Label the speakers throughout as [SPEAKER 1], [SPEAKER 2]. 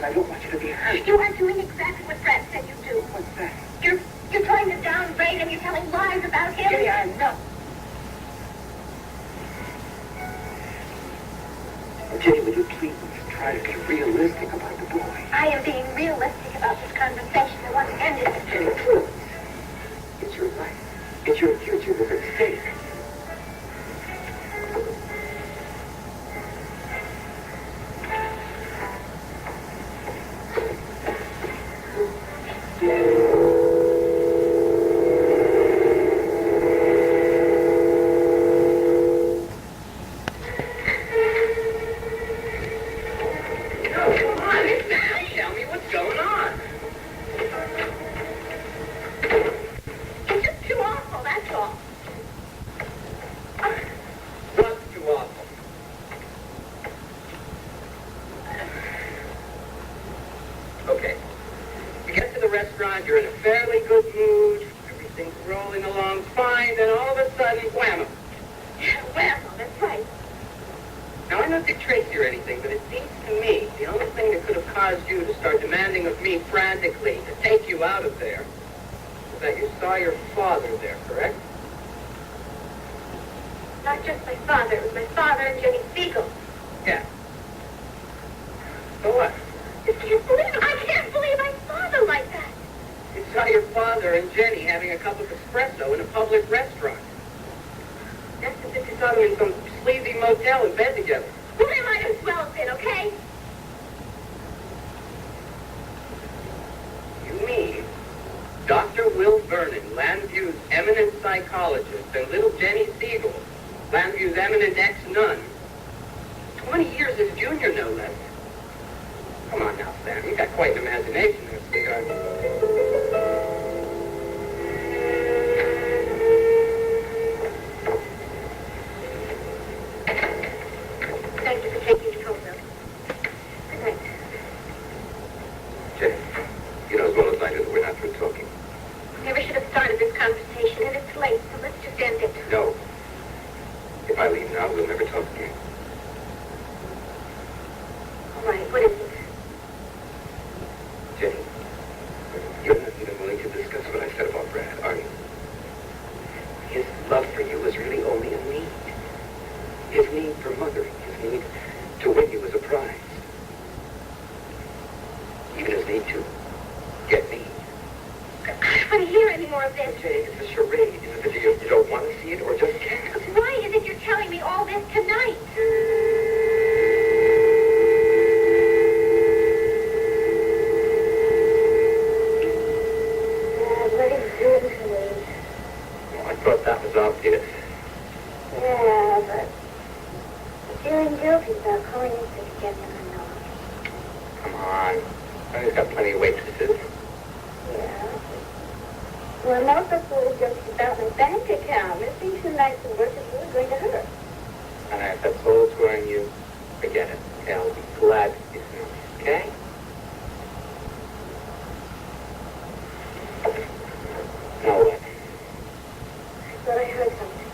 [SPEAKER 1] I don't want you to be hurt.
[SPEAKER 2] You are doing exactly what Brad said you do.
[SPEAKER 1] What's that?
[SPEAKER 2] You're trying to downgrade him. You're telling lies about him.
[SPEAKER 1] Jenny, I'm not. Jenny, will you please try to be realistic about the boy?
[SPEAKER 2] I am being realistic about this conversation that once ended.
[SPEAKER 1] Jenny, please. It's your life. It's your future that's at stake. You're in a fairly good mood. Everything's rolling along fine. Then all of a sudden, whammo.
[SPEAKER 2] Whammo, that's right.
[SPEAKER 1] Now, I'm not Dick Tracy or anything, but it seems to me the only thing that could have caused you to start demanding of me frantically to take you out of there was that you saw your father there, correct?
[SPEAKER 2] Not just my father. It was my father and Jenny Siegel.
[SPEAKER 1] Yeah. So what?
[SPEAKER 2] I can't believe it. I can't believe I saw them like that.
[SPEAKER 1] You saw your father and Jenny having a cup of espresso in a public restaurant. That's as if you saw them in some sleazy motel in bed together.
[SPEAKER 2] Well, they might as well have been, okay?
[SPEAKER 1] You mean Dr. Will Vernon, Landview's eminent psychologist, and little Jenny Siegel, Landview's eminent ex-nun, 20 years his junior, no less. Come on now, Sam. You've got quite an imagination there, sweetheart.
[SPEAKER 2] Thank you for taking the phone, Will. Good night.
[SPEAKER 1] Jenny, you know as well as I do that we're not through talking.
[SPEAKER 2] Never should have started this conversation, and it's late, so let's just end it.
[SPEAKER 1] No. If I leave now, we'll never talk again.
[SPEAKER 2] All right, what is it?
[SPEAKER 1] Jenny, you're not even willing to discuss what I said about Brad, are you? His love for you was really only a need. His need for mothering, his need to win you as a prize. Even his need to get me.
[SPEAKER 2] I don't want to hear any more of this.
[SPEAKER 1] Jenny, it's a charade. Is it you don't want to see it or just can't?
[SPEAKER 2] Why is it you're telling me all this tonight?
[SPEAKER 1] I thought that was obvious.
[SPEAKER 2] Yeah, but I'm feeling guilty about calling in sick again when I'm not.
[SPEAKER 1] Come on. He's got plenty of waitresses.
[SPEAKER 2] Yeah. Well, I'm also feeling guilty about my bank account. Missing 2 nights of work is really going to hurt.
[SPEAKER 1] And if that's all it's worrying you, forget it. Okay, I'll be glad to be nice, okay? Now what?
[SPEAKER 2] I thought I heard something.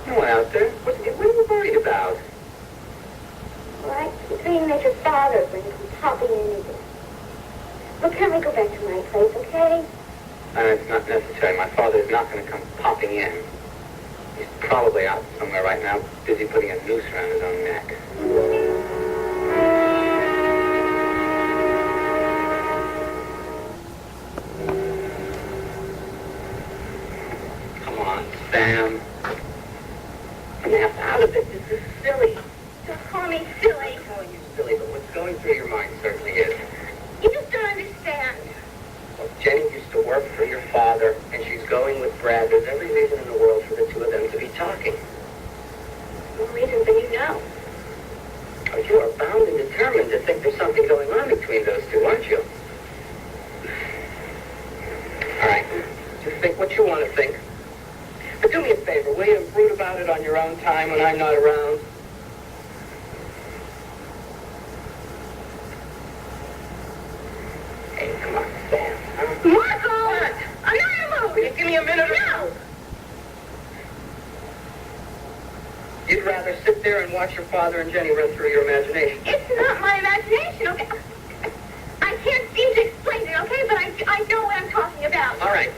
[SPEAKER 1] No one out there. What are you worried about?
[SPEAKER 2] Well, I keep saying that your father's going to come popping in again. Look, can we go back to my place, okay?
[SPEAKER 1] It's not necessary. My father's not going to come popping in. He's probably out somewhere right now, busy putting a noose around his own neck. Come on, Sam. Snap out of it. This is silly.
[SPEAKER 2] Don't call me silly.
[SPEAKER 1] I'm calling you silly, but what's going through your mind certainly is.
[SPEAKER 2] You just don't understand.
[SPEAKER 1] Well, Jenny used to work for your father, and she's going with Brad. There's every reason in the world for the two of them to be talking.
[SPEAKER 2] More reason than you know.
[SPEAKER 1] But you are bound and determined to think there's something going on between those two, aren't you? All right. Just think what you want to think. But do me a favor, will you, and brood about it on your own time when I'm not around? Hey, come on, Sam.
[SPEAKER 2] Marco! I'm not in the mood.
[SPEAKER 1] Will you give me a minute or
[SPEAKER 2] no.
[SPEAKER 1] You'd rather sit there and watch your father and Jenny run through your imagination.
[SPEAKER 2] It's not my imagination, okay? I can't seem to explain it, okay? But I know what I'm talking about.
[SPEAKER 1] All right.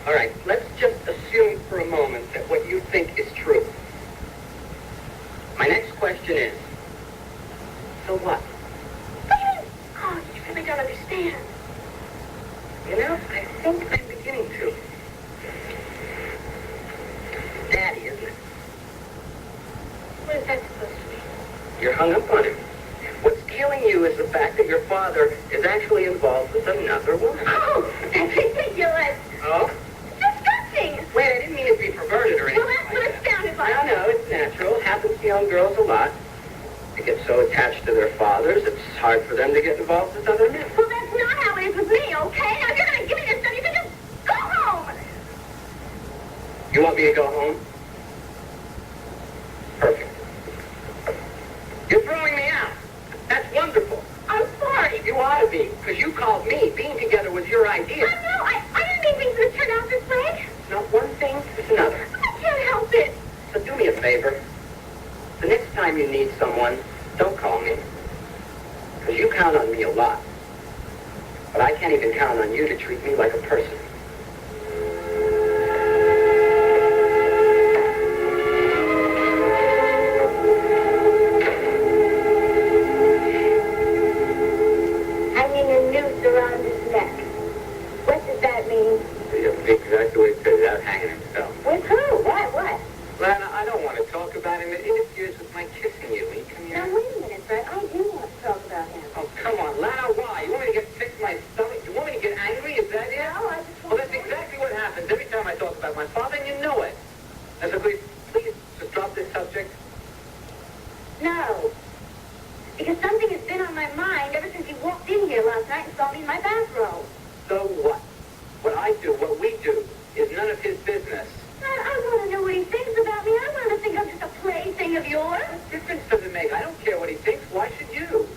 [SPEAKER 1] Let's just assume for a moment that what you think is true. My next question is, so what?
[SPEAKER 2] What do you mean? Oh, you really don't understand.
[SPEAKER 1] You know, I think I'm beginning to. Daddy, isn't it?
[SPEAKER 2] What is that supposed to mean?
[SPEAKER 1] You're hung up on him. What's killing you is the fact that your father is actually involved with another woman.
[SPEAKER 2] Oh, that's ridiculous.
[SPEAKER 1] Oh?
[SPEAKER 2] Disgusting.
[SPEAKER 1] Wait, I didn't mean to be perverted or anything.
[SPEAKER 2] Well, that's what it sounded like.
[SPEAKER 1] I know, it's natural. It happens to young girls a lot. They get so attached to their fathers, it's hard for them to get involved with other men.
[SPEAKER 2] Well, that's not how it is with me, okay? Now, if you're going to give me this stuff, you can just go home.
[SPEAKER 1] You want me to go home? Perfect. You're throwing me out. That's wonderful.
[SPEAKER 2] I'm sorry.
[SPEAKER 1] You ought to be, because you called me. Being together was your idea.
[SPEAKER 2] I know. I didn't mean things would turn out this way.
[SPEAKER 1] It's not one thing, it's another.
[SPEAKER 2] I can't help it.
[SPEAKER 1] So do me a favor. The next time you need someone, don't call me. Because you count on me a lot. But I can't even count on you to treat me like a person.
[SPEAKER 2] Hanging a noose around his neck. What does that mean?
[SPEAKER 1] Exactly what it says, out hanging himself.
[SPEAKER 2] With who? What?
[SPEAKER 1] Lana, I don't want to talk about him. It interferes with my kissing you. Will you come here?
[SPEAKER 2] Now, wait a minute, Fred. I do want to talk about him.
[SPEAKER 1] Oh, come on, Lana, why? You want me to get sick to my stomach? You want me to get angry? Is that it?
[SPEAKER 2] No, I just
[SPEAKER 1] Well,
[SPEAKER 2] want
[SPEAKER 1] that's exactly what happens every time I talk about my father, and you know it. And so please just drop this subject.
[SPEAKER 2] No. Because something has been on my mind ever since he walked in here last night and saw me in my bathrobe.
[SPEAKER 1] So what? What I do, what we do, is none of his business.
[SPEAKER 2] I want to know what he thinks about me. I don't want to think I'm just a plaything of yours.
[SPEAKER 1] What difference does it make? I don't care what he thinks. Why should you?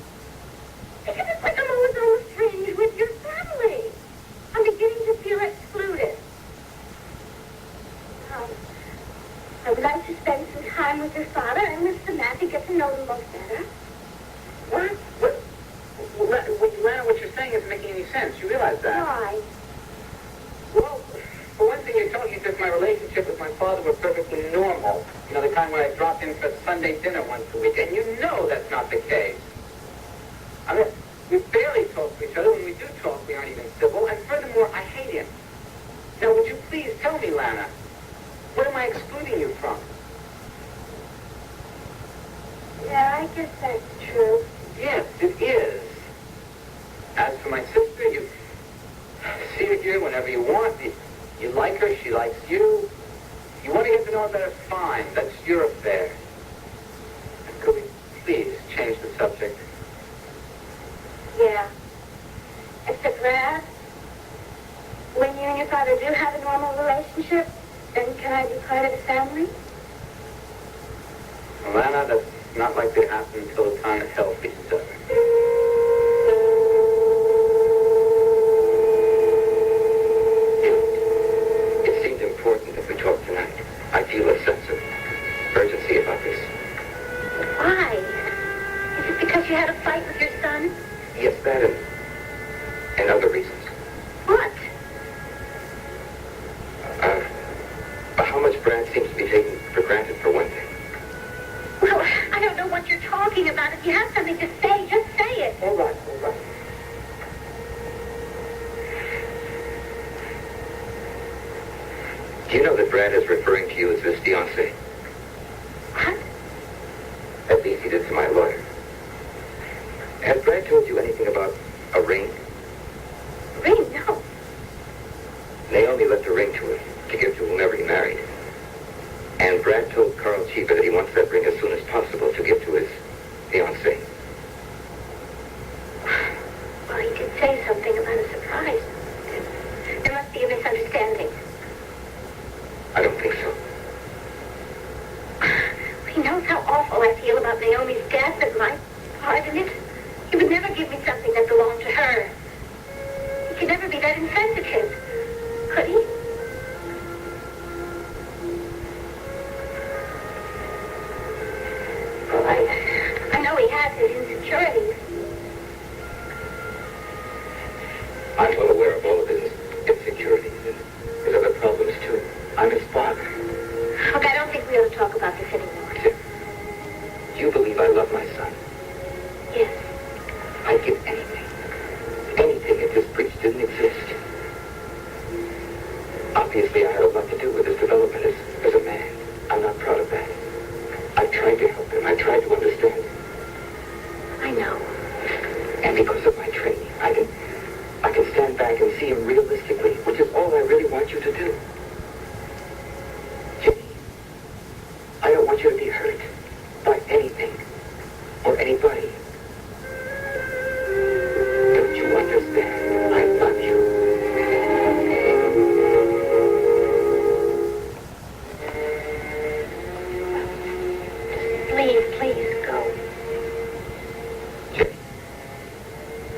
[SPEAKER 2] Because it's like I'm always on the fringe with your family. I'm beginning to feel excluded. I would like to spend some time with your father and with Samantha, get to know them both better.
[SPEAKER 1] What? Lana, what you're saying isn't making any sense. You realize that?
[SPEAKER 2] Why?
[SPEAKER 1] Well, for one thing, you're talking as if my relationship with my father were perfectly normal. You know, the kind where I drop in for Sunday dinner once a week. And you know that's not the case. I mean, we barely talk to each other. When we do talk, we aren't even civil. And furthermore, I hate him. Now, would you please tell me, Lana, what am I excluding you from?
[SPEAKER 2] Yeah, I guess that's true.
[SPEAKER 1] Yes, it is. As for my sister, you see her here whenever you want. You like her, she likes you. You want to get to know her better, fine. That's your affair. And could we please change the subject?
[SPEAKER 2] Yeah. Except Brad, when you and your father do have a normal relationship, then can I be part of the family?
[SPEAKER 1] Lana, that's not likely to happen until the time of health is done. It seemed important that we talk tonight. I feel a sense of urgency about this.
[SPEAKER 2] Why? Is it because you had a fight with your son?
[SPEAKER 1] Yes, that and other reasons.
[SPEAKER 2] What?
[SPEAKER 1] How much Brad seems to be taken for granted, for one thing.
[SPEAKER 2] Well, I don't know what you're talking about. If you have something to say, just say it.
[SPEAKER 1] All right. Do you know that Brad is referring to you as his fiancé?
[SPEAKER 2] What?
[SPEAKER 1] At least he did to my lawyer. Has Brad told you anything about a ring?
[SPEAKER 2] Ring? No.
[SPEAKER 1] Naomi left a ring to him to give to whomever he married. And Brad told Carl Cheever that he wants that ring as soon as possible to give to his fiancée.
[SPEAKER 2] Well, he did say something about a surprise. There must be a misunderstanding.
[SPEAKER 1] I don't think so.
[SPEAKER 2] He knows how awful I feel about Naomi's death and my part in it. He would never give me something that belonged to her. He could never be that insensitive. Could he?
[SPEAKER 3] I had a lot to do with his development as a man. I'm not proud of that. I tried to help him. I tried to understand.
[SPEAKER 2] I know.
[SPEAKER 3] And because of my training, I can stand back and see him realistically, which is all I really want you to do. Jenny, I don't want you to be hurt by anything or anybody. Don't you understand? I love you.
[SPEAKER 2] Please go.
[SPEAKER 3] Jenny,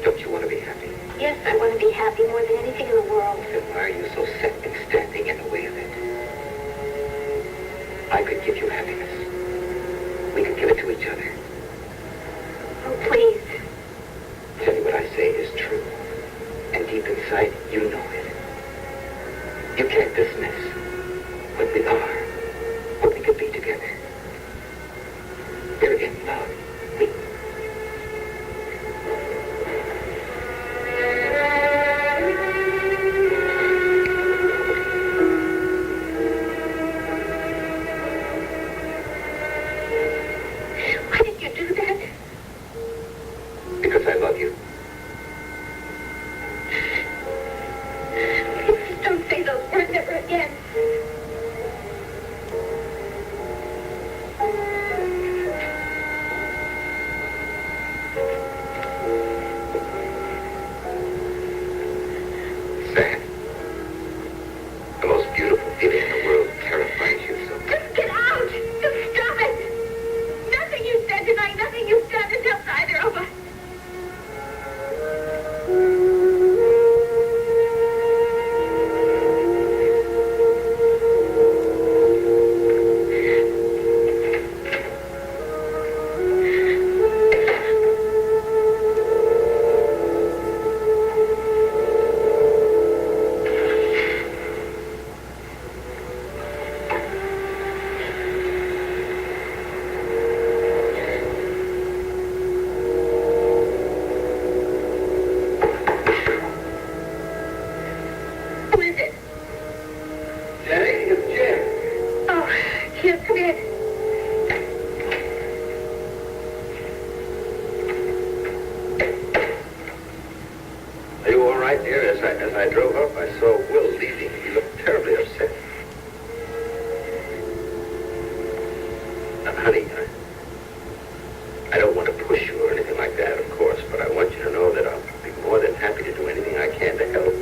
[SPEAKER 3] don't you want to be happy?
[SPEAKER 2] Yes, I want to be happy more than anything in the world.
[SPEAKER 3] Then why are you so set in standing in the way of it? I could give you happiness. We could give it to each other.
[SPEAKER 2] Oh, please.
[SPEAKER 3] Jenny, what I say is true. And deep inside, you know it. You can't dismiss what we are, what we could be together. We're in love.
[SPEAKER 2] Why did you do that?
[SPEAKER 3] Because I love you.
[SPEAKER 2] Please don't say those words ever again.
[SPEAKER 3] Sad. The most beautiful feeling in the world terrifies you so much.
[SPEAKER 2] Just get out! Just stop it! Nothing you said tonight, nothing you've done has helped either of us. Who is it?
[SPEAKER 3] Jenny, it's Jim.
[SPEAKER 2] Oh, here, come in.
[SPEAKER 3] Are you all right, dear? As I drove up, I saw Will leaving. He looked terribly upset. Honey, I don't want to push you or anything like that, of course, but I want you to know that I'll be more than happy to do anything I can to help.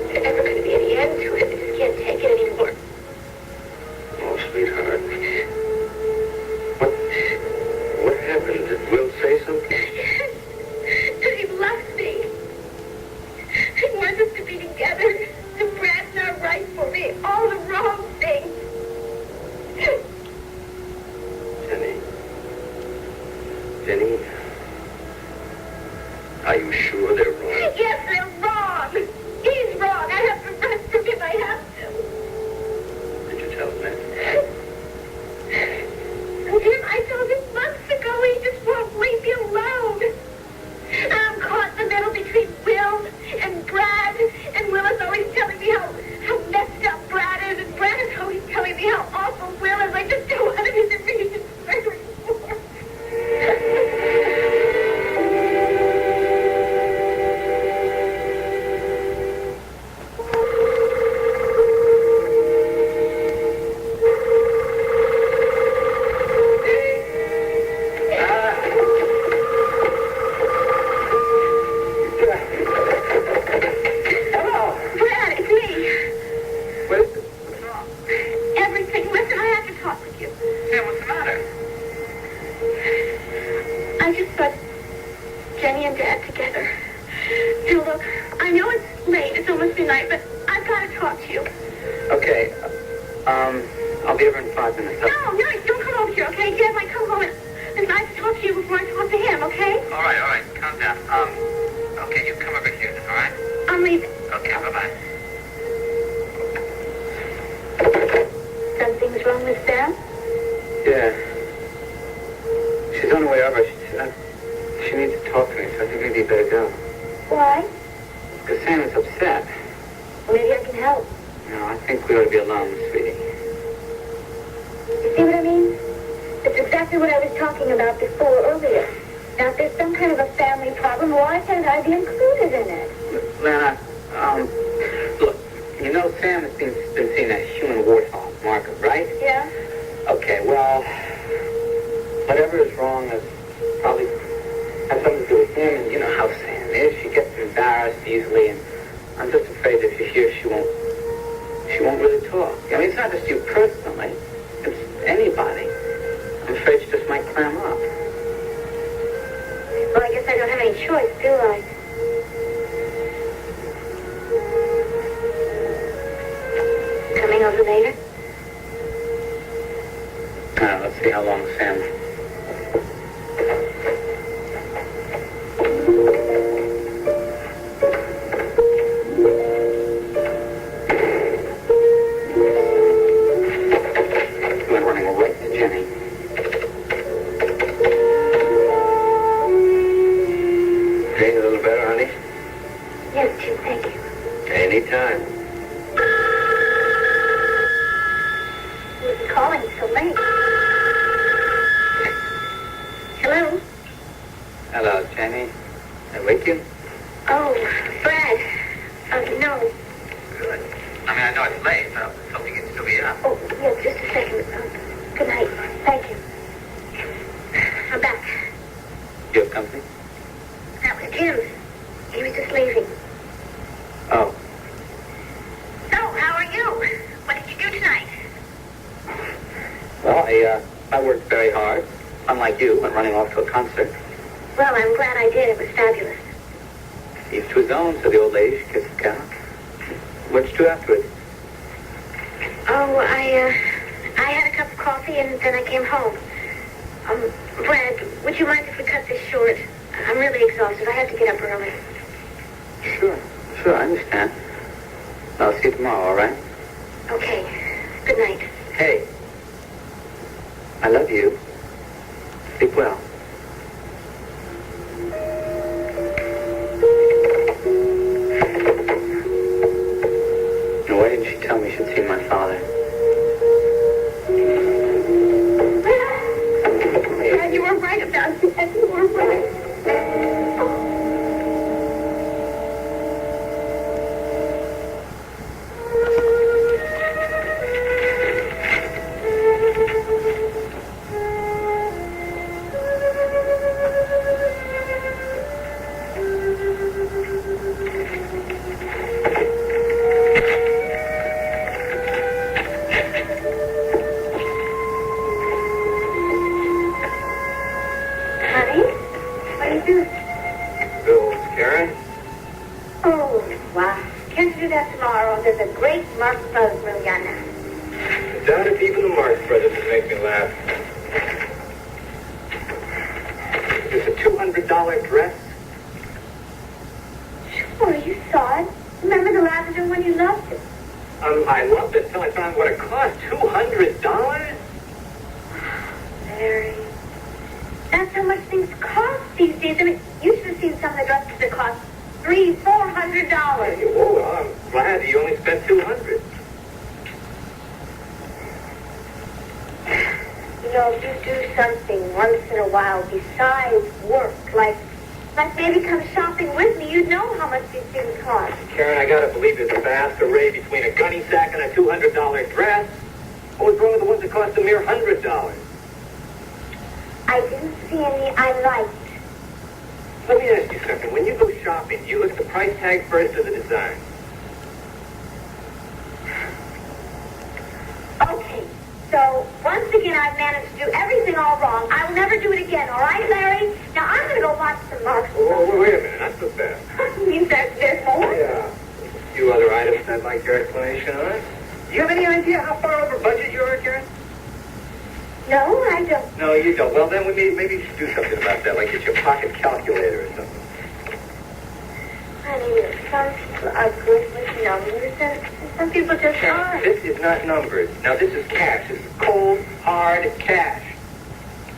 [SPEAKER 2] There's never going to be any end to it. I just can't take it anymore.
[SPEAKER 3] Oh, sweetheart. What happened? Did Will say something?
[SPEAKER 2] He loves me. He wants us to be together. The Brad's not right for me. All the wrong things.
[SPEAKER 3] Jenny, are you sure they're wrong?
[SPEAKER 2] Yes, they're wrong. He's wrong. I have to run from him. I have to.
[SPEAKER 3] Did you tell him that?
[SPEAKER 2] Jim, I told him months ago. He just won't leave me alone. I'm caught in the middle between Will and Brad. And Will is always telling me how messed up Brad is. And Brad is always telling me how awful Will is. I just don't want him to be his friend anymore.
[SPEAKER 3] I'll be over in 5 minutes.
[SPEAKER 2] No, don't come over here, okay? Dad might come home and it's nice to talk to you before I talk to him, okay?
[SPEAKER 3] All right, calm down. Okay, you come over here, all right?
[SPEAKER 2] I'm leaving.
[SPEAKER 3] Okay, bye-bye.
[SPEAKER 2] Something's wrong with Sam?
[SPEAKER 3] Yeah. She's on her way over. She needs to talk to me, so I think maybe you better go.
[SPEAKER 2] Why? Why?
[SPEAKER 3] Because Sam is upset.
[SPEAKER 2] Well, maybe I can help.
[SPEAKER 3] No, I think we ought to be alone, sweetie.
[SPEAKER 2] You see what I mean? It's exactly what I was talking about before, earlier. Now, if there's some kind of a family problem, why can't I be included in it?
[SPEAKER 3] Lana, look, you know Sam has been seeing that human warthog marker, right?
[SPEAKER 2] Yeah?
[SPEAKER 3] Okay, well, whatever is wrong is probably has something to do with him, and you know how Sam is. She gets embarrassed easily, and I'm just afraid if you're here, she won't really talk. I mean, it's not just you personally. It's anybody. I'm afraid she just might clam up.
[SPEAKER 2] Well, I guess I don't have any choice, do I? Coming over later?
[SPEAKER 3] Let's see how long Sam... Went running right to Jenny. Feeling a little better, honey?
[SPEAKER 2] Yes, Jim, thank you.
[SPEAKER 3] Anytime.
[SPEAKER 2] Who's calling so late? Hello?
[SPEAKER 3] Hello, Jenny. I wake you?
[SPEAKER 2] Oh, Brad. No.
[SPEAKER 3] Good. I mean, I know it's late, so something can still be up.
[SPEAKER 2] Oh, yeah, just a second. Good night. Thank you. I'm back.
[SPEAKER 3] You have company?
[SPEAKER 2] That was Jim. He was just leaving.
[SPEAKER 3] Oh.
[SPEAKER 2] So, how are you? What did you do tonight?
[SPEAKER 3] Well, I worked very hard. Unlike you, went running off to a concert.
[SPEAKER 2] Well, I'm glad I did. It was fabulous.
[SPEAKER 3] Each to his own, said the old lady. She kissed the cow. What'd you do afterwards?
[SPEAKER 2] Oh, I had a cup of coffee and then I came home. Brad, would you mind if we cut this short? I'm really exhausted. I have to get up early.
[SPEAKER 3] Sure, I understand. I'll see you tomorrow, all right?
[SPEAKER 2] Okay. Good night.
[SPEAKER 3] Hey, I love you. Sleep well. Now, why didn't she tell me she'd seen my father?
[SPEAKER 2] Brad, you were right about that. You were right.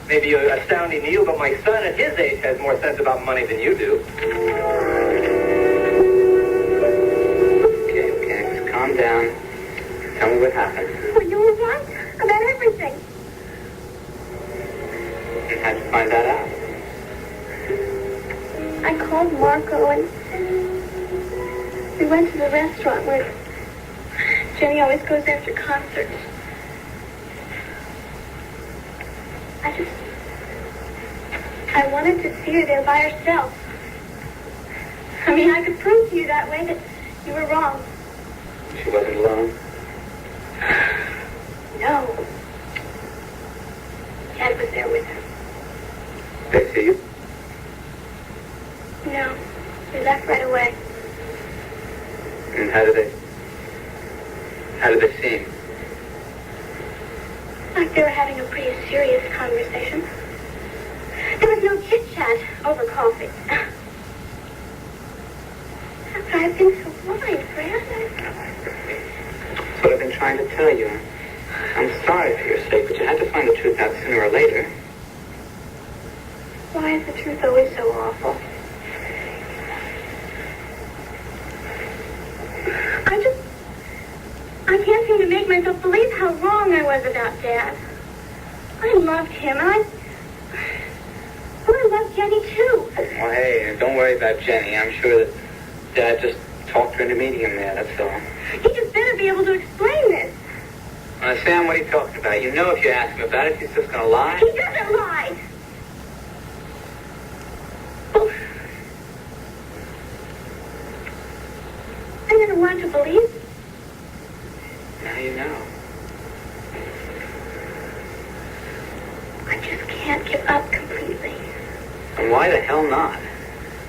[SPEAKER 3] Maybe astounding to you, but my son at his age has more sense about money than you do.
[SPEAKER 2] We went to the restaurant where Jenny always goes after concerts. I wanted to see her there by herself. I mean, I could prove to you that way that you were wrong.
[SPEAKER 3] She wasn't alone?
[SPEAKER 2] No. Dad was there with her.
[SPEAKER 3] They see you?
[SPEAKER 2] No. They left right away.
[SPEAKER 3] And how did they seem?
[SPEAKER 2] Like they were having a pretty serious conversation. There was no chit-chat over coffee. After I've been so blind, Fred.
[SPEAKER 3] That's what I've been trying to tell you. I'm sorry for your sake, but you had to find the truth out sooner or later.
[SPEAKER 2] Why is the truth always so awful? I can't seem to make myself believe how wrong I was about Dad. I loved him, and I loved Jenny, too.
[SPEAKER 3] Well, hey, don't worry about Jenny. I'm sure that Dad just talked her into meeting him there, that's all.
[SPEAKER 2] He just better be able to explain this.
[SPEAKER 3] Sam, what are you talking about? You know if you ask him about it, he's just going to lie.
[SPEAKER 2] He doesn't lie. Oh. I never wanted to believe.
[SPEAKER 3] Now you know.
[SPEAKER 2] I just can't give up completely.
[SPEAKER 3] And why the hell not?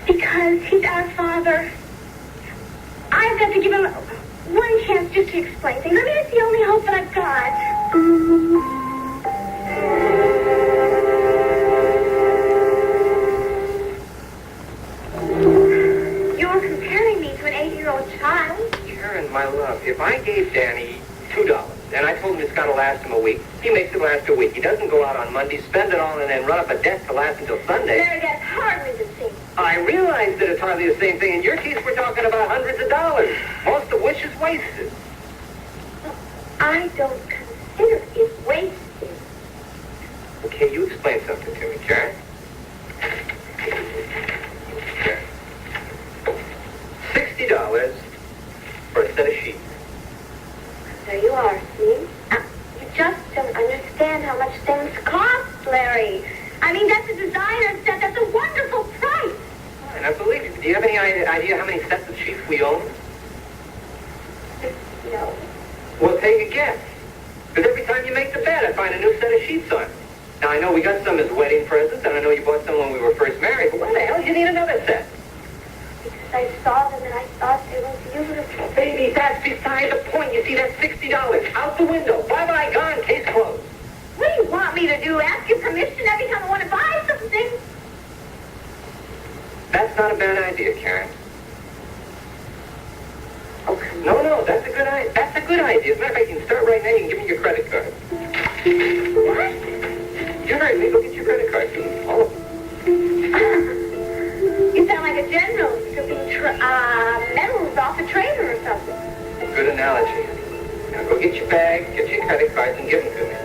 [SPEAKER 2] Because he's our father. I've got to give him one chance just to explain things. I mean, it's the only hope that I've got. You're comparing me to an 8-year-old child.
[SPEAKER 1] Karen, my love, if I gave Danny $2 and I told him it's got to last him a week, he makes it last a week. He doesn't go out on Monday, spend it all, and then run up a debt to last until Sunday.
[SPEAKER 2] Larry, that's hardly the same.
[SPEAKER 1] I realize that it's hardly the same thing. In your case, we're talking about hundreds of dollars, most of which is wasted.
[SPEAKER 2] I don't consider it wasted.
[SPEAKER 1] Okay, you explain something to me, Karen. $60 for a set of sheets.
[SPEAKER 2] There you are, see? You just don't understand how much things cost, Larry. I mean, that's a designer set. That's a wonderful price.
[SPEAKER 1] And I believe you. Do you have any idea how many sets of sheets we own?
[SPEAKER 2] No.
[SPEAKER 1] Well, take a guess. Because every time you make the bed, I find a new set of sheets on it. Now, I know we got some as wedding presents, and I know you bought some when we were first married, but why the hell did you need another set?
[SPEAKER 2] Because I saw them and I thought they were beautiful.
[SPEAKER 1] Baby, that's beside the point. You see, that's $60. Out the window. Bye-bye, gone, case closed.
[SPEAKER 2] What do you want me to do? Ask your permission every time I want to buy something?
[SPEAKER 1] That's not a bad idea, Karen.
[SPEAKER 2] Oh, come
[SPEAKER 1] No, that's a good idea. That's a good idea. As a matter of fact, you can start right now. You can give me your credit card.
[SPEAKER 2] What?
[SPEAKER 1] You heard me. Look at your credit card, please. All of them.
[SPEAKER 2] You sound like a general stripping medals off a trader or something.
[SPEAKER 1] Good analogy. Now go get your bag, get your credit cards, and give them to me.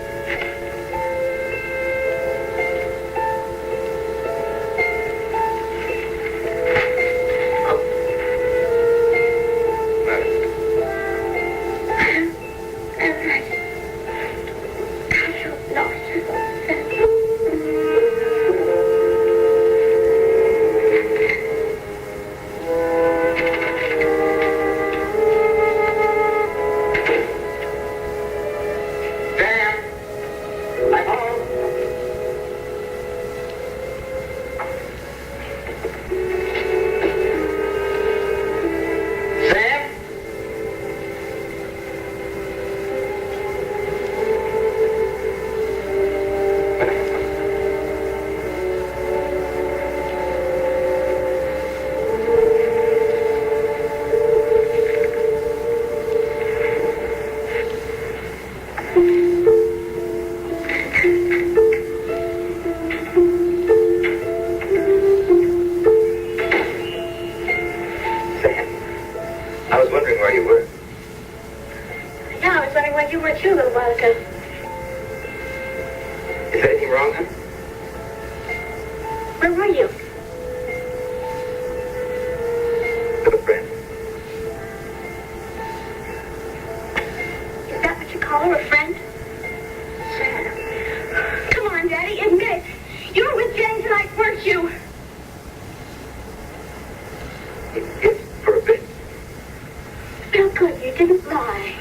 [SPEAKER 2] good you didn't lie.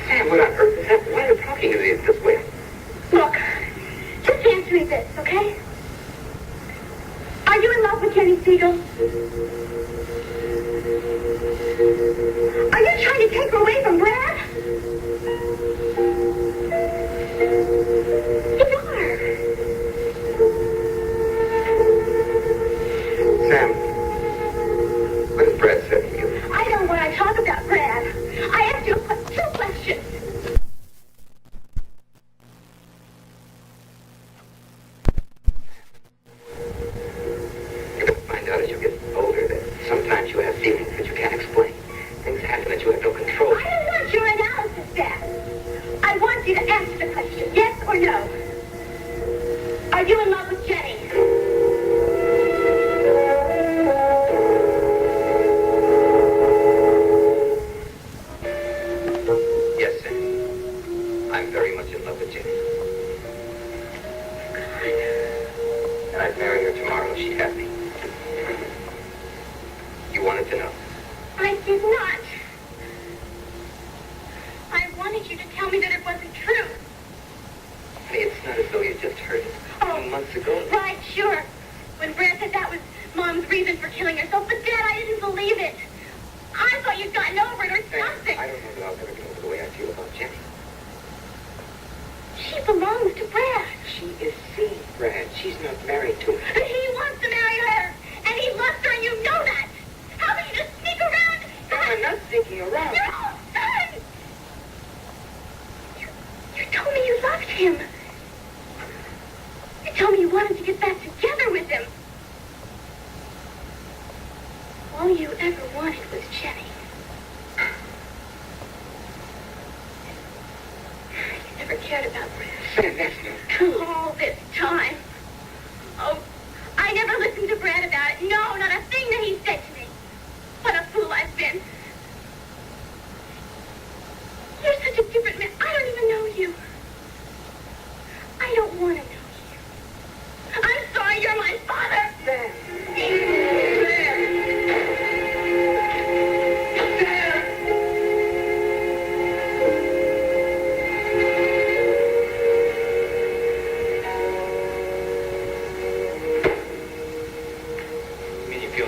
[SPEAKER 3] Sam, what on earth is happening? Why are you talking to me this way?
[SPEAKER 2] Look, just answer me this, okay? Are you in love with Jenny Siegel? Are you trying to take her away from Brad? You are.
[SPEAKER 3] Sam, what has Brad said to you?
[SPEAKER 2] I don't want to talk about Brad. I asked you two questions.
[SPEAKER 3] You're going to find out as you get older that sometimes you have feelings that you can't explain. Things happen that you have no control.
[SPEAKER 2] I don't want your analysis, Dad. I want you to answer the question, yes or no. Are you in love with Jenny?
[SPEAKER 3] Yes, Sam. I'm very much in love with Jenny. And I'd marry her tomorrow if she had me. You wanted to know.
[SPEAKER 2] I did not. I wanted you to tell me that it wasn't true.
[SPEAKER 3] Hey, it's not as though you just heard it.
[SPEAKER 2] Oh.
[SPEAKER 3] Months ago.
[SPEAKER 2] Right, sure. When Brad said that was Mom's reason for killing herself. But, Dad, I didn't believe it. I thought you'd gotten over it or something.
[SPEAKER 3] I don't know that I'll ever get over the way I feel about Jenny.
[SPEAKER 2] She belongs to Brad.
[SPEAKER 3] She is seeing Brad. She's not married to him.
[SPEAKER 2] And he wants to marry her. And he loves her, and you know that. How can you just sneak around?
[SPEAKER 3] I'm not sneaking around.
[SPEAKER 2] You're all done. You told me you loved him. You told me you wanted to get back together with him. All you ever wanted was Jenny. You never cared about Brad.
[SPEAKER 3] Sam, that's not true.
[SPEAKER 2] All this time. Oh, I never listened to Brad about it. No, not a thing that he said to me. What a fool I've been. You're such a different man. I don't even know you. I don't want to know you. I'm sorry you're my father.
[SPEAKER 3] Sam.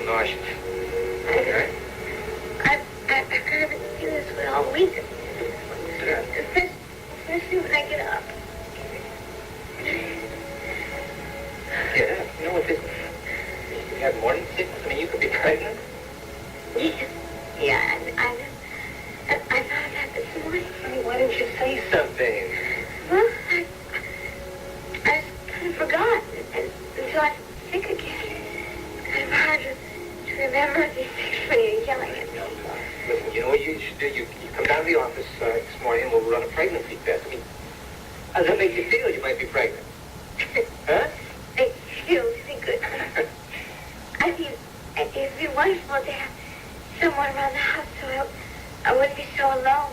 [SPEAKER 3] Nauseous. Okay.
[SPEAKER 2] I haven't seen this way all week. Especially when I get up.
[SPEAKER 3] Yeah, you know what this... You have morning sickness? I mean, you could be pregnant.
[SPEAKER 2] Yeah, I found that this morning.
[SPEAKER 3] Honey, why didn't you say something?
[SPEAKER 2] Well, I just kind of forgot until I'm sick again. It's kind of hard to remember these things when you're yelling at me.
[SPEAKER 3] Listen, you know what you should do? You come down to the office this morning and we'll run a pregnancy test. I mean, how does that make you feel? You might be pregnant. Huh?
[SPEAKER 2] It feels really good. I think it'd be wonderful to have someone around the house so I wouldn't be so alone.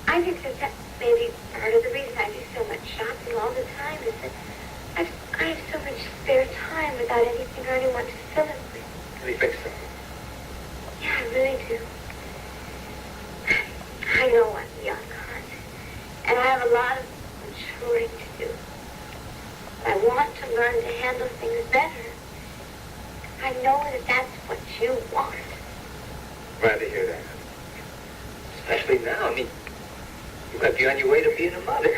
[SPEAKER 2] I think that maybe part of the reason I do so much shopping all the time is that I have so much spare time without anything or anyone to fill it with.
[SPEAKER 3] Let me fix them.
[SPEAKER 2] Yeah, I really do. I know I'm young, hon, and I have a lot of maturing to do. I want to learn to handle things better. I know that that's what you want.
[SPEAKER 3] Glad to hear that. Especially now. I mean, you might be on your way to being a mother.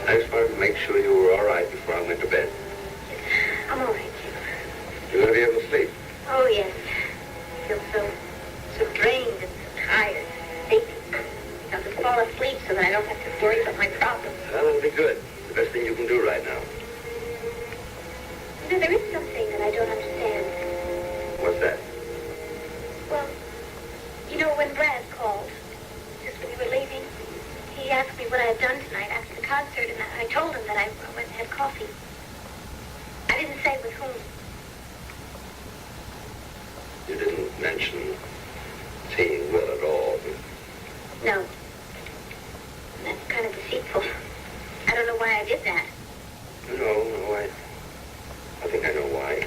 [SPEAKER 3] I just wanted to make sure you were all right before I went to bed.
[SPEAKER 2] I'm all right, Jim.
[SPEAKER 3] You're going to be able to sleep.
[SPEAKER 2] Oh, yes. I feel so drained and tired. Sleepy. I'll just fall asleep so that I don't have to worry about my problems.
[SPEAKER 3] Well, that'll be good. The best thing you can do right now.
[SPEAKER 2] You know, there is something that I don't understand.
[SPEAKER 3] What's that?
[SPEAKER 2] Well, you know, when Brad called, just when you were leaving, he asked me what I had done tonight after the concert, and I told him that I went and had coffee. I didn't say with whom.
[SPEAKER 3] You didn't mention seeing Will at all.
[SPEAKER 2] No. That's kind of deceitful. I don't know why I did that.
[SPEAKER 3] No, I think I know why.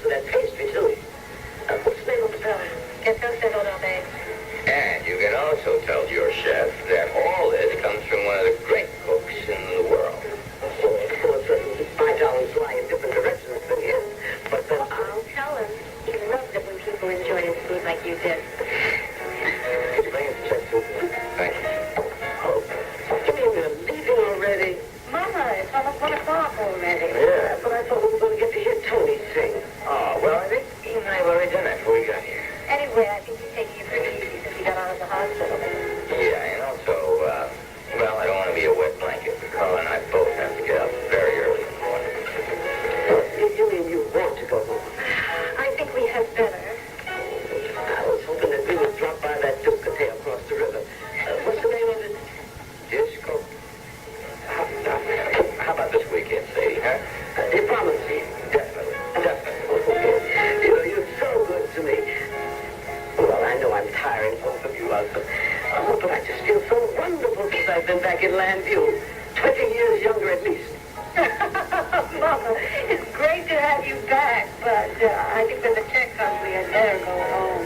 [SPEAKER 4] of that pastry, too. What's the name of the fella?
[SPEAKER 2] Get those settled all day.
[SPEAKER 3] And you can also tell your chef that all this comes from one of the great cooks in the world.
[SPEAKER 4] Of course, my talents lie in different directions than his. But
[SPEAKER 2] I'll tell him. He loves it when people enjoy his food like you did.
[SPEAKER 4] could you bring us a check, too?
[SPEAKER 3] Thank you.
[SPEAKER 4] Oh, you mean they're leaving already?
[SPEAKER 2] Mama, it's almost 1 o'clock already.
[SPEAKER 4] Yeah, but I thought we were going to get to hear Tony sing.
[SPEAKER 3] Oh, well, I think he and I have already done that before we got here.
[SPEAKER 2] Anyway, I think he's taking it pretty easy since he got out of the hospital.
[SPEAKER 3] Yeah, and also, well, I don't want to be a wet blanket, but Carla and I both have to get up very early in the morning.
[SPEAKER 4] You mean you want to go home?
[SPEAKER 2] I think we had better.
[SPEAKER 4] I was hoping that we would drop by that Ducate across the river. What's the name of it?
[SPEAKER 3] Disco. How about this weekend, Sadie, huh?
[SPEAKER 4] You promised me.
[SPEAKER 3] Definitely.
[SPEAKER 4] You're so good to me. Well, I know I'm tiring both of you out, but I just feel so wonderful since I've been back in Landview. 20 years younger at least.
[SPEAKER 2] Mama, it's great to have you back, but I think when the check comes, we had better go home.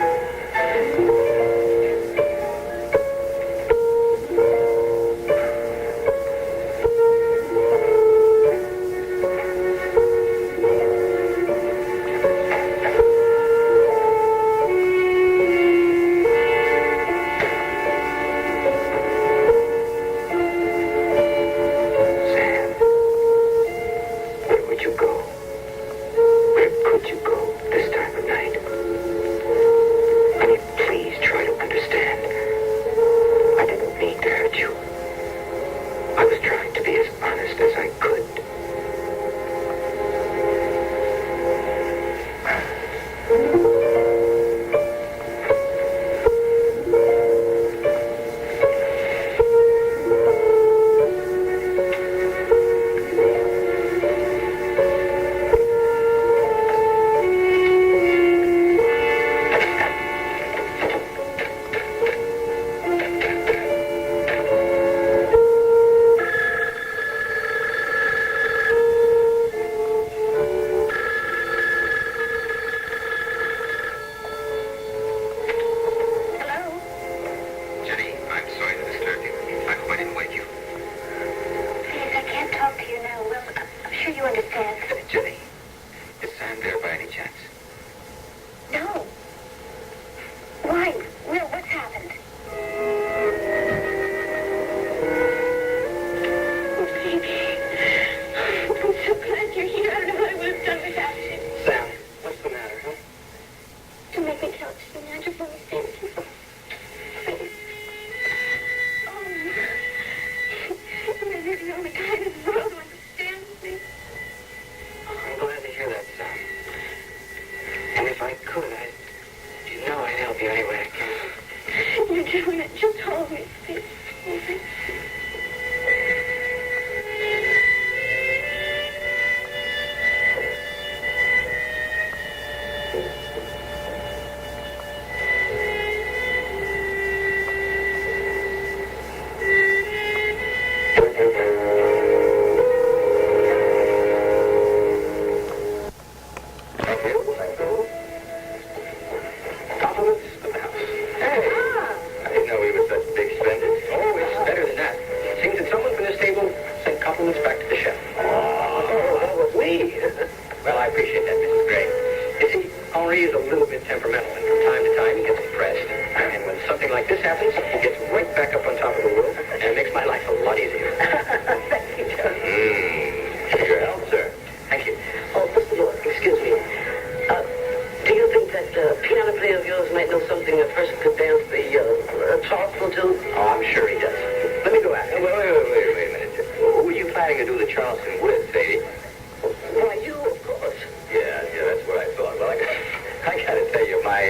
[SPEAKER 3] I gotta tell you, my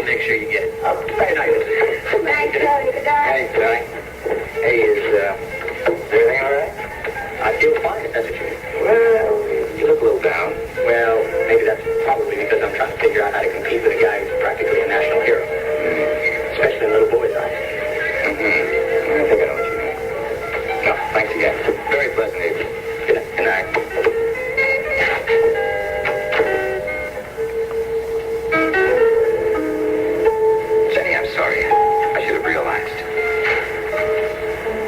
[SPEAKER 1] I'll make sure you get it.
[SPEAKER 3] Very nice.
[SPEAKER 2] Good night, Charlie. Good night.
[SPEAKER 3] Hey, Charlie. Hey, is everything all right?
[SPEAKER 1] I feel fine, if that's what you mean.
[SPEAKER 3] Well, you look a little down.
[SPEAKER 1] Well, maybe that's probably because I'm trying to figure out how to compete with a guy who's practically a national hero. Especially in little boys' eyes.
[SPEAKER 3] I think I know what you mean. No, thanks again. Very pleasant evening.
[SPEAKER 1] Good night.
[SPEAKER 3] Good night. Jenny, I'm sorry. I should have realized.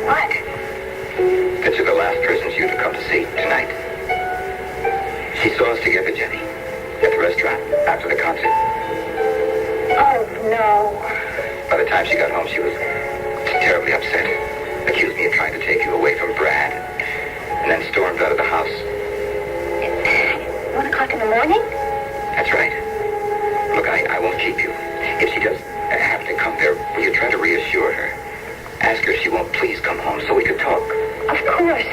[SPEAKER 2] What?
[SPEAKER 3] That you're the last person she would come to see tonight. She saw us together, Jenny, at the restaurant after the concert.
[SPEAKER 2] Oh, no.
[SPEAKER 3] By the time she got home, she was terribly upset. Accused me of trying to take you away from Brad, and then stormed out of the house.
[SPEAKER 2] 1 o'clock in the morning?
[SPEAKER 3] That's right. Look, I won't keep you. If she does happen to come there, will you try to reassure her? Ask her if she won't please come home so we could talk.
[SPEAKER 2] Of course.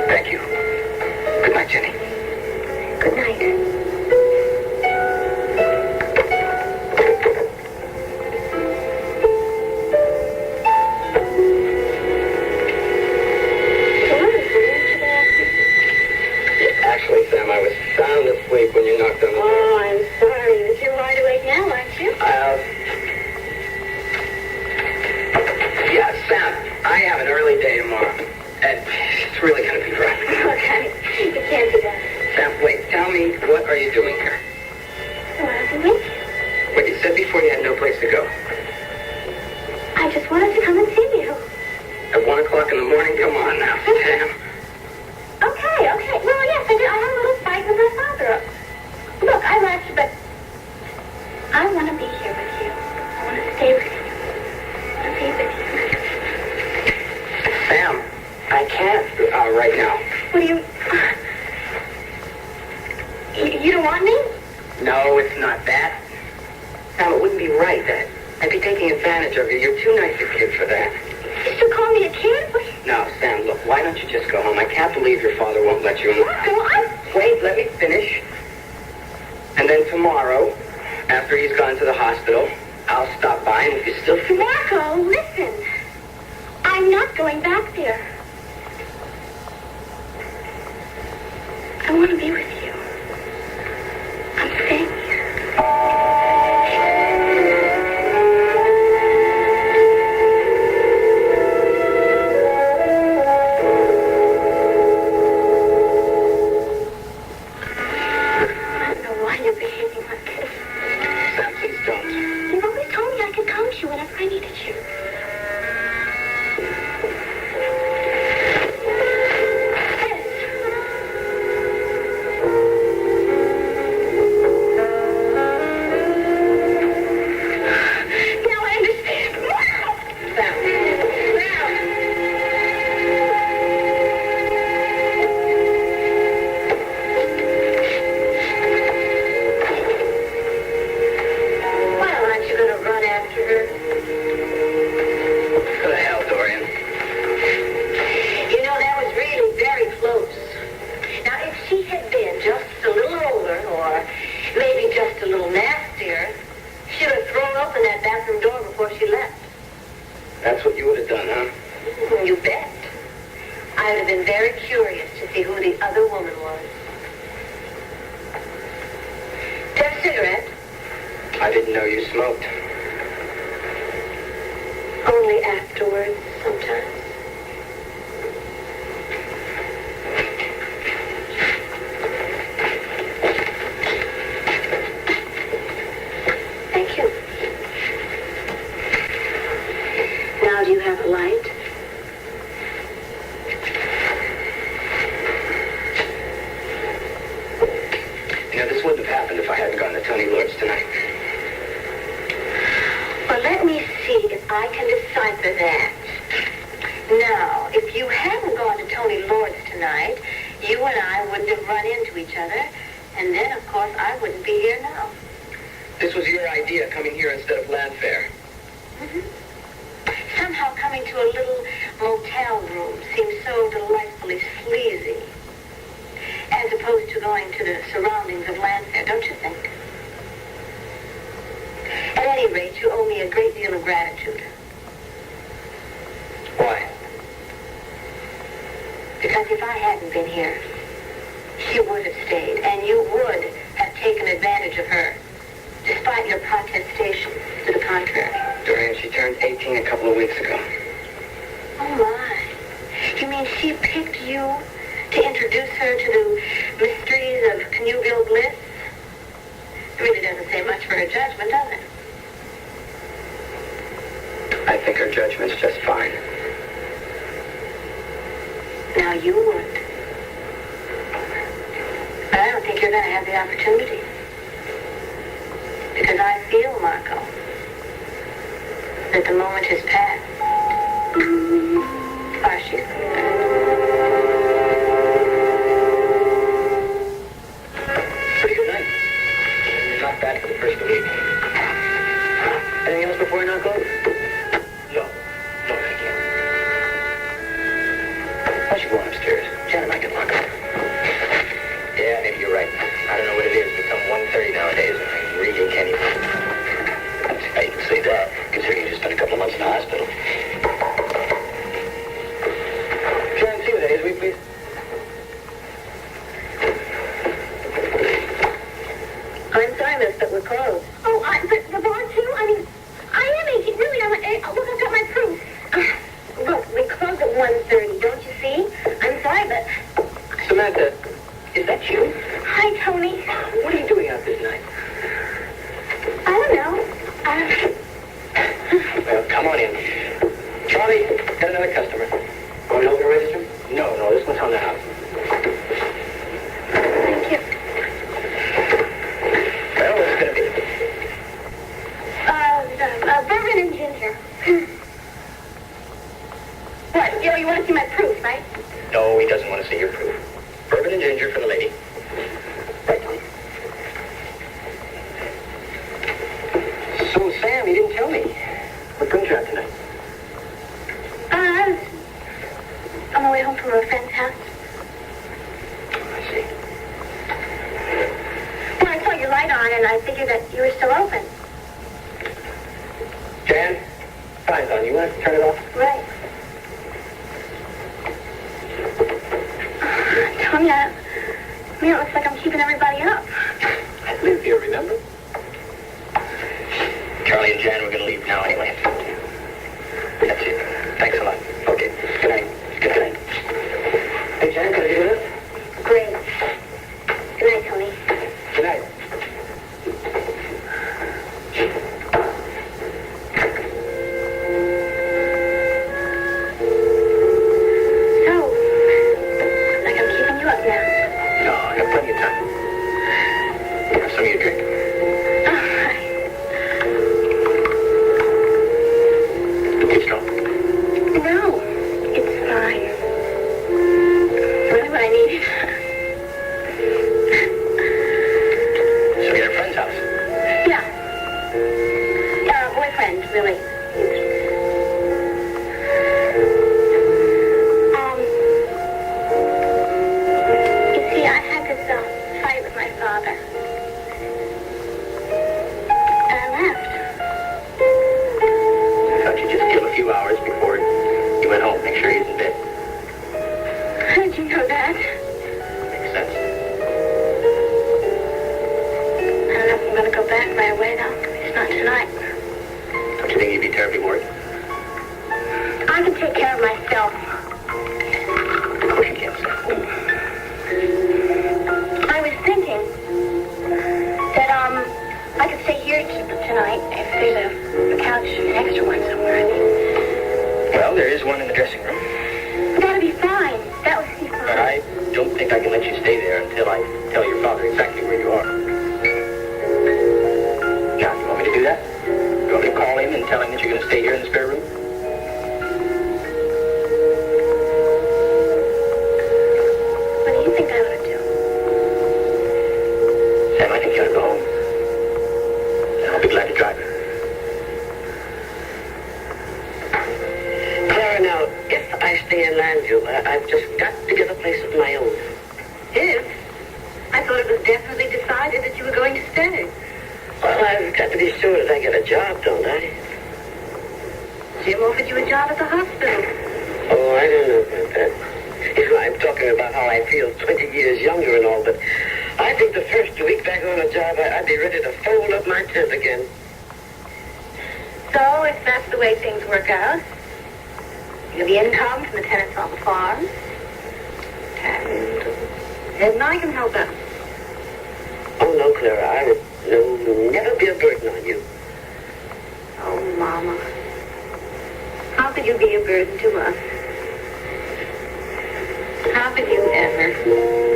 [SPEAKER 3] Thank you. Good night, Jenny.
[SPEAKER 2] Good night.
[SPEAKER 1] Actually, Sam, I was sound asleep when you knocked on the door.
[SPEAKER 2] Oh, I'm sorry. But you're wide awake now, aren't you?
[SPEAKER 1] Yeah, Sam, I have an early day tomorrow. And it's really going to be rough.
[SPEAKER 2] Okay. You can't do that.
[SPEAKER 1] Sam, wait, tell me, what are you doing here?
[SPEAKER 2] Well,
[SPEAKER 1] Wait, you said before you had no place to go.
[SPEAKER 2] I just wanted to come and see you.
[SPEAKER 1] At 1 o'clock in the morning? Come on now, Sam.
[SPEAKER 2] Okay. Well, yes, I did. I had a little fight with my father. Look, I left, but I want to be here with you. I want to stay with you. I want to be with you.
[SPEAKER 1] Sam, I can't right now.
[SPEAKER 2] What do you... You don't want me?
[SPEAKER 1] No, it's not that. Sam, it wouldn't be right. I'd be taking advantage of you. You're too nice a kid for that.
[SPEAKER 2] You still call me a kid?
[SPEAKER 1] No, Sam, look, why don't you just go home? I can't believe your father won't let you in the house. Wait, let me finish. And then tomorrow, after he's gone to the hospital, I'll stop by, and if you still feel...
[SPEAKER 2] Marco, listen. I'm not going back there. I want to be with you. I'm staying here. Whenever I needed you. Now I understand. Why aren't you going to run after her?
[SPEAKER 1] Go to hell, Dorian.
[SPEAKER 2] You know, that was really very close. Now, if she had been just a little older, or maybe just a little nastier, she would have thrown open that bathroom door before she left.
[SPEAKER 1] That's what you would have done, huh?
[SPEAKER 2] You bet. I would have been very curious to see who the other woman was. Do you have a cigarette?
[SPEAKER 1] I didn't know you smoked.
[SPEAKER 2] Only afterwards, sometimes. Thank you. Now, do you have a light?
[SPEAKER 1] You know, this wouldn't have happened if I hadn't gone to Tony Lord's tonight.
[SPEAKER 2] Well, let me see if I can decipher that. Now, if you hadn't gone to Tony Lord's tonight, you and I wouldn't have run into each other, and then, of course, I wouldn't be here now.
[SPEAKER 1] This was your idea, coming here instead of Landfair.
[SPEAKER 2] Somehow coming to a little motel room seems so delightfully sleazy, as opposed to going to the surroundings of Landfair, don't you think? rate, you owe me a great deal of gratitude.
[SPEAKER 3] Why?
[SPEAKER 2] Because if I hadn't been here, she would have stayed, and you would have taken advantage of her, despite your protestations to the contrary.
[SPEAKER 3] Dorian, she turned 18 a couple of weeks ago.
[SPEAKER 2] Oh, my. You mean she picked you to introduce her to the mysteries of connubial bliss? It really doesn't say much for her judgment, does it?
[SPEAKER 3] I think her judgment's just fine.
[SPEAKER 2] Now, you would. But I don't think you're going to have the opportunity. Because I feel, Marco, that the moment has passed. As far as she's concerned.
[SPEAKER 3] Pretty good night. Not bad for the first week. Anything else before we knock off? No. No, thank you. Why don't you go on upstairs? Janet might get locked up. Yeah, maybe you're right. I don't know what it is. It's become 1:30 nowadays, and I really can't even... I can say that, considering you just spent a couple of months in the hospital. Janet, see what it is, will you please?
[SPEAKER 2] I'm sorry, miss, but we're closed. Oh, but the bar, too? I mean, I am 18. Really, look, I've got my proof. Look, we close at 1:30, don't you see? I'm sorry, but...
[SPEAKER 3] Samantha, is that you?
[SPEAKER 2] Hi, Tony.
[SPEAKER 3] What are you doing out this night?
[SPEAKER 2] I don't know.
[SPEAKER 3] Well, come on in. Charley, got another customer. Want to help you register? No, this one's on the house.
[SPEAKER 2] Thank you.
[SPEAKER 3] Well, what's it going to be?
[SPEAKER 2] Vernon and Ginger. What? You want to see my proof, right?
[SPEAKER 3] No, he doesn't want to see your proof. Bourbon and ginger for the lady. Right, Tom. So, Sam, you didn't tell me. What brings you out tonight?
[SPEAKER 2] I was on my way home from a friend's house.
[SPEAKER 3] I see.
[SPEAKER 2] Well, I saw your light on, and I figured that you were still open.
[SPEAKER 3] Jan, fine's on. You want to turn it off?
[SPEAKER 2] Right. Tony, it looks like I'm keeping everybody up.
[SPEAKER 3] I live here, remember? Charley and Jan, we're going to leave now anyway. That's it. Thanks a lot. Okay. Good night. Good night. Hey, Jan, can I get with us?
[SPEAKER 2] Great. Good night, Tony.
[SPEAKER 3] Good night.
[SPEAKER 2] So, like I'm keeping you up now.
[SPEAKER 3] No, I got plenty of time. Have some of your drink.
[SPEAKER 2] All right.
[SPEAKER 3] Too strong.
[SPEAKER 2] No, it's fine. Really what I needed.
[SPEAKER 3] So you're at a friend's house?
[SPEAKER 2] Yeah. Boyfriend, really. You see, I had this fight with my father. And I left.
[SPEAKER 3] I thought you'd just kill a few hours before you went home. Make sure he's in bed.
[SPEAKER 2] How did you know that?
[SPEAKER 3] Makes sense.
[SPEAKER 2] I don't know if I'm going to go back right away, though. It's not tonight.
[SPEAKER 3] Don't you think you'd be terribly worried?
[SPEAKER 2] I can take care of myself.
[SPEAKER 3] Of course you can't, sir.
[SPEAKER 2] I was thinking that, I could stay here tonight if there's a couch, an extra one somewhere. I mean,
[SPEAKER 3] Well, there is one in the dressing room.
[SPEAKER 2] that'd be fine. That would be fine.
[SPEAKER 3] But I don't think I can let you stay there until I tell your father exactly where you are. Now, you want me to do that? You want me to call him and tell him that you're going to stay here in the spare room?
[SPEAKER 2] What do you think I ought to do?
[SPEAKER 3] Sam, I think you ought to go home. And I'll be glad to drive you.
[SPEAKER 4] Clara, now, if I stay in Landview, I've just got to get a place of my own.
[SPEAKER 2] If? I thought it was definitely decided that you were going to stay.
[SPEAKER 4] Well, I I've got to be sure that I get a job, don't I?
[SPEAKER 2] Jim offered you a job at the hospital.
[SPEAKER 4] Oh, I don't know about that. You know, I'm talking about how I feel 20 years younger and all, but I think the first week back on a job, I'd be ready to fold up my tent again.
[SPEAKER 2] So, if that's the way things work out, you'll be income from the tenants on the farm, and then I can help out.
[SPEAKER 4] Oh, no, Clara, I would never be a burden on you.
[SPEAKER 2] Oh, Mama. How could you be a burden to us? How could you ever?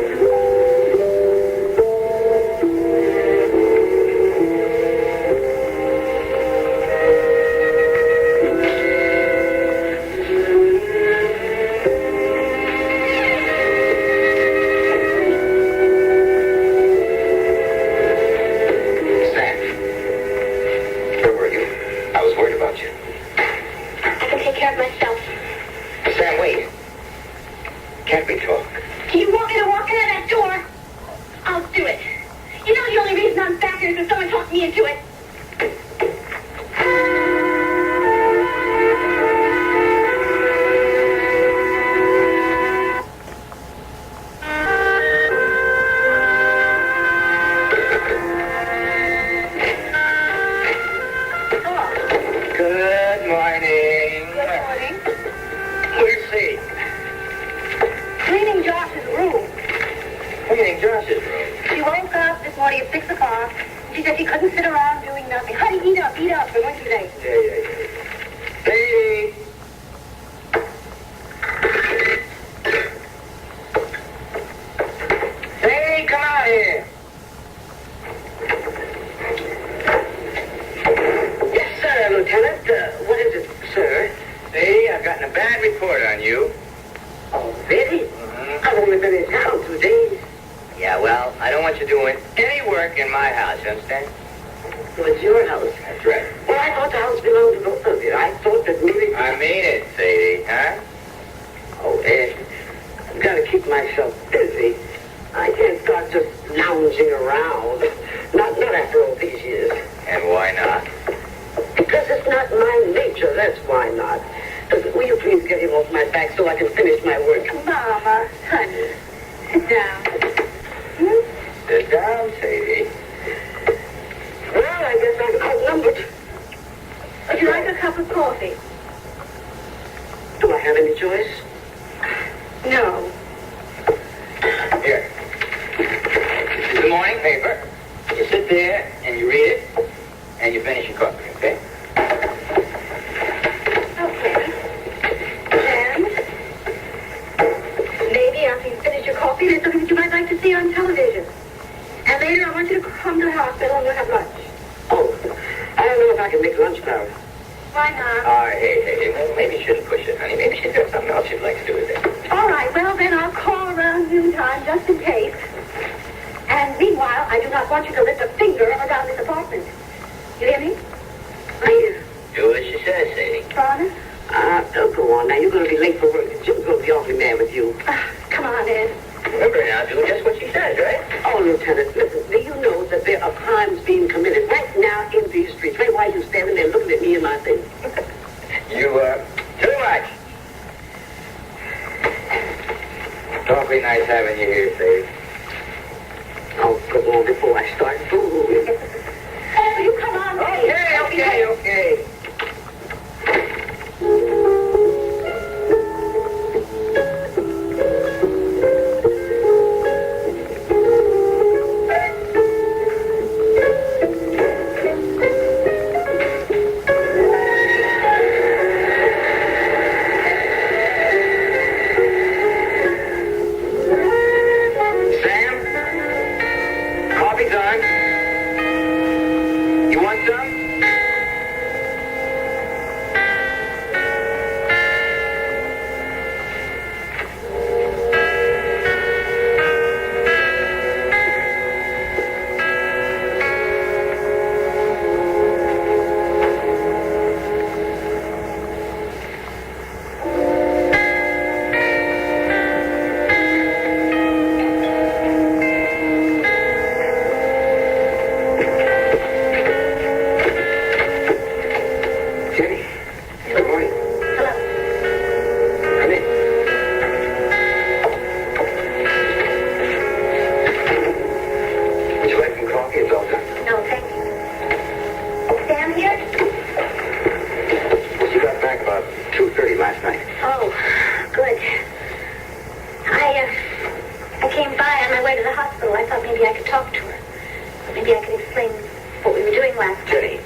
[SPEAKER 2] last night.
[SPEAKER 3] Jenny,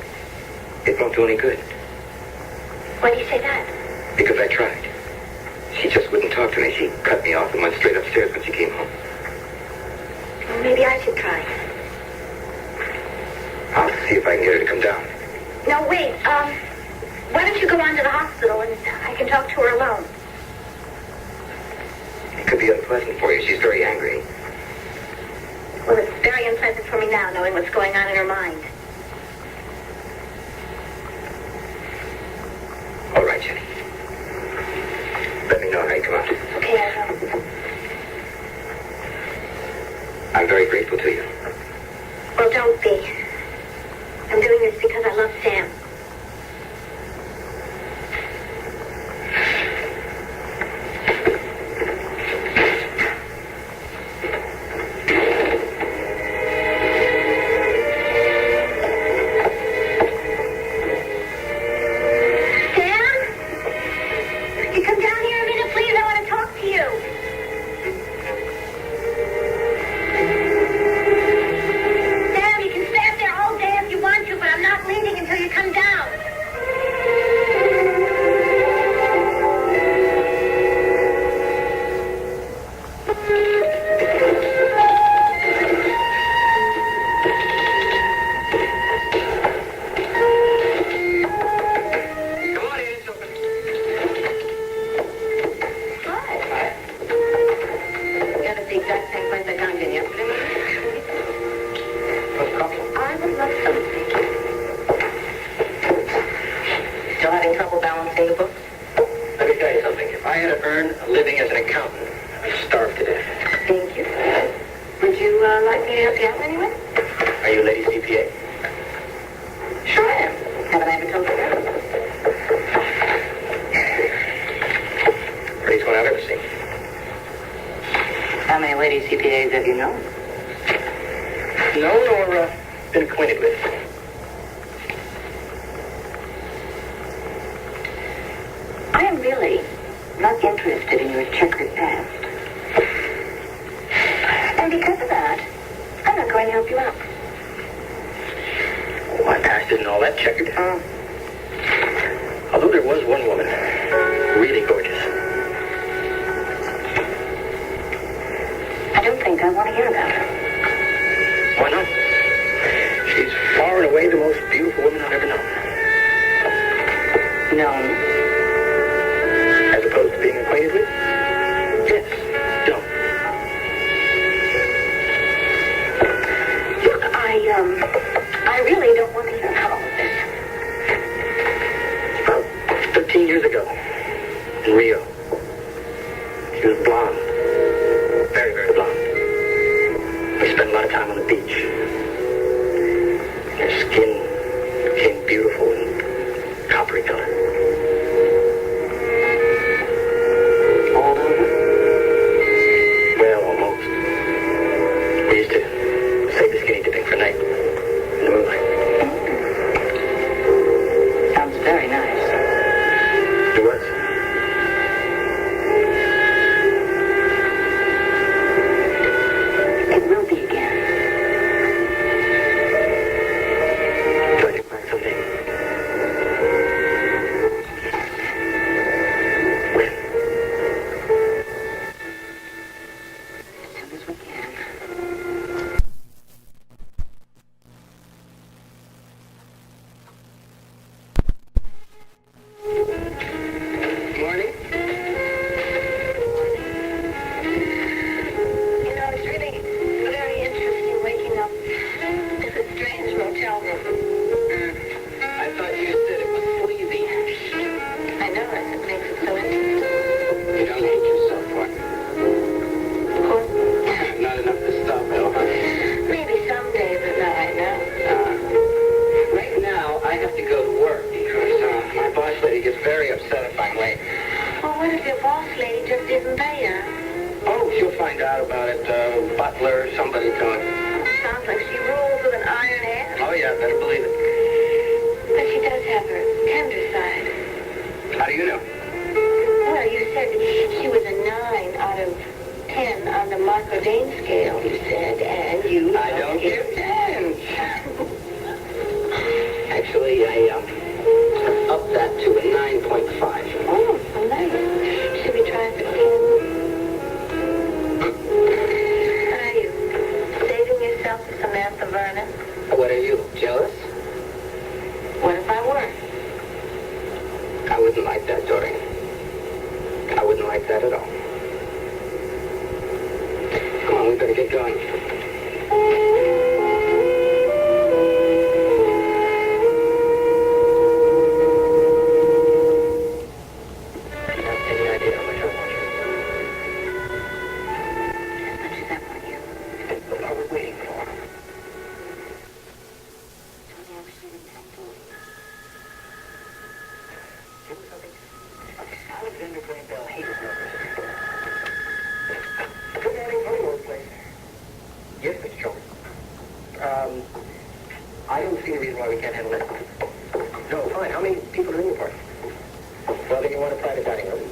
[SPEAKER 3] it won't do any good.
[SPEAKER 2] Why do you say that?
[SPEAKER 3] Because I tried. She just wouldn't talk to me. She cut me off and went straight upstairs when she came home.
[SPEAKER 2] Well, maybe I should try.
[SPEAKER 3] I'll see if I can get her to come down.
[SPEAKER 2] No, wait. Why don't you go on to the hospital and I can talk to her alone?
[SPEAKER 3] It could be unpleasant for you. She's very angry.
[SPEAKER 2] Well, it's very unpleasant for me now, knowing what's going on in her mind.
[SPEAKER 3] All right, Jenny. Let me know how you come out.
[SPEAKER 2] Okay, I will.
[SPEAKER 3] I'm very grateful to you.
[SPEAKER 2] Well, don't be. I'm doing this because I love Sam. Dane scale, you said, and you...
[SPEAKER 1] I don't give 10.
[SPEAKER 3] Alexander Graham Bell hated numbers. Good morning, honeymoon place. Yes, Mr. Charley. I don't see any reason why we can't handle it. No, fine. How many people are in your party? Well, then you want a private dining room.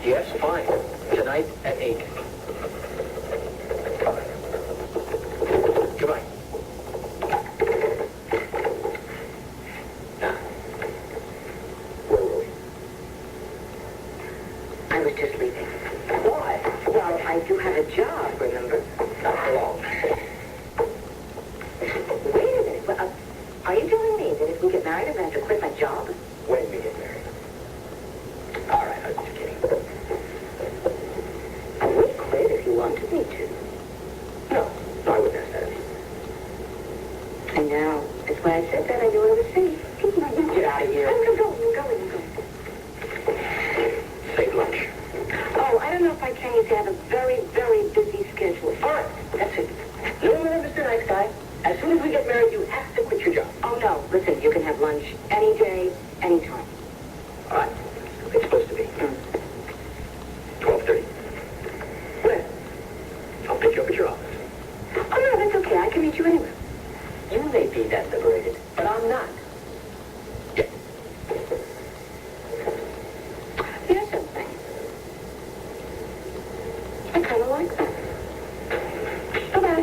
[SPEAKER 3] Yes, fine. Tonight at 8. Goodbye. Now, where were we?
[SPEAKER 4] I was just leaving.
[SPEAKER 3] Why?
[SPEAKER 4] Well, I do have a job, remember?
[SPEAKER 3] Not for long.
[SPEAKER 4] Wait a minute. Well, are you telling me that if we get married, I'm going to have to quit my job?
[SPEAKER 3] When we get married. All right, I was just kidding.
[SPEAKER 4] I would quit if you wanted me to.
[SPEAKER 3] No, I wouldn't ask that.
[SPEAKER 4] And now, that's why I said that. I knew what I was saying.
[SPEAKER 3] Get out of here.
[SPEAKER 4] I'm going.
[SPEAKER 3] Save lunch.
[SPEAKER 4] Oh, I don't know if I can. You have a very, very busy schedule.
[SPEAKER 3] All right, that's it. No one ever Mr. Nice Guy. As soon as we get married, you have to quit your job.
[SPEAKER 4] Oh, no. Listen, you can have lunch any day, any time.
[SPEAKER 3] All right. It's supposed to be. 12:30. When? I'll pick you up at your office.
[SPEAKER 4] Oh, no, that's okay. I can meet you anywhere.
[SPEAKER 3] You may be that liberated, but I'm not. Yeah.
[SPEAKER 4] Here's something. I kind of like that. Bye-bye.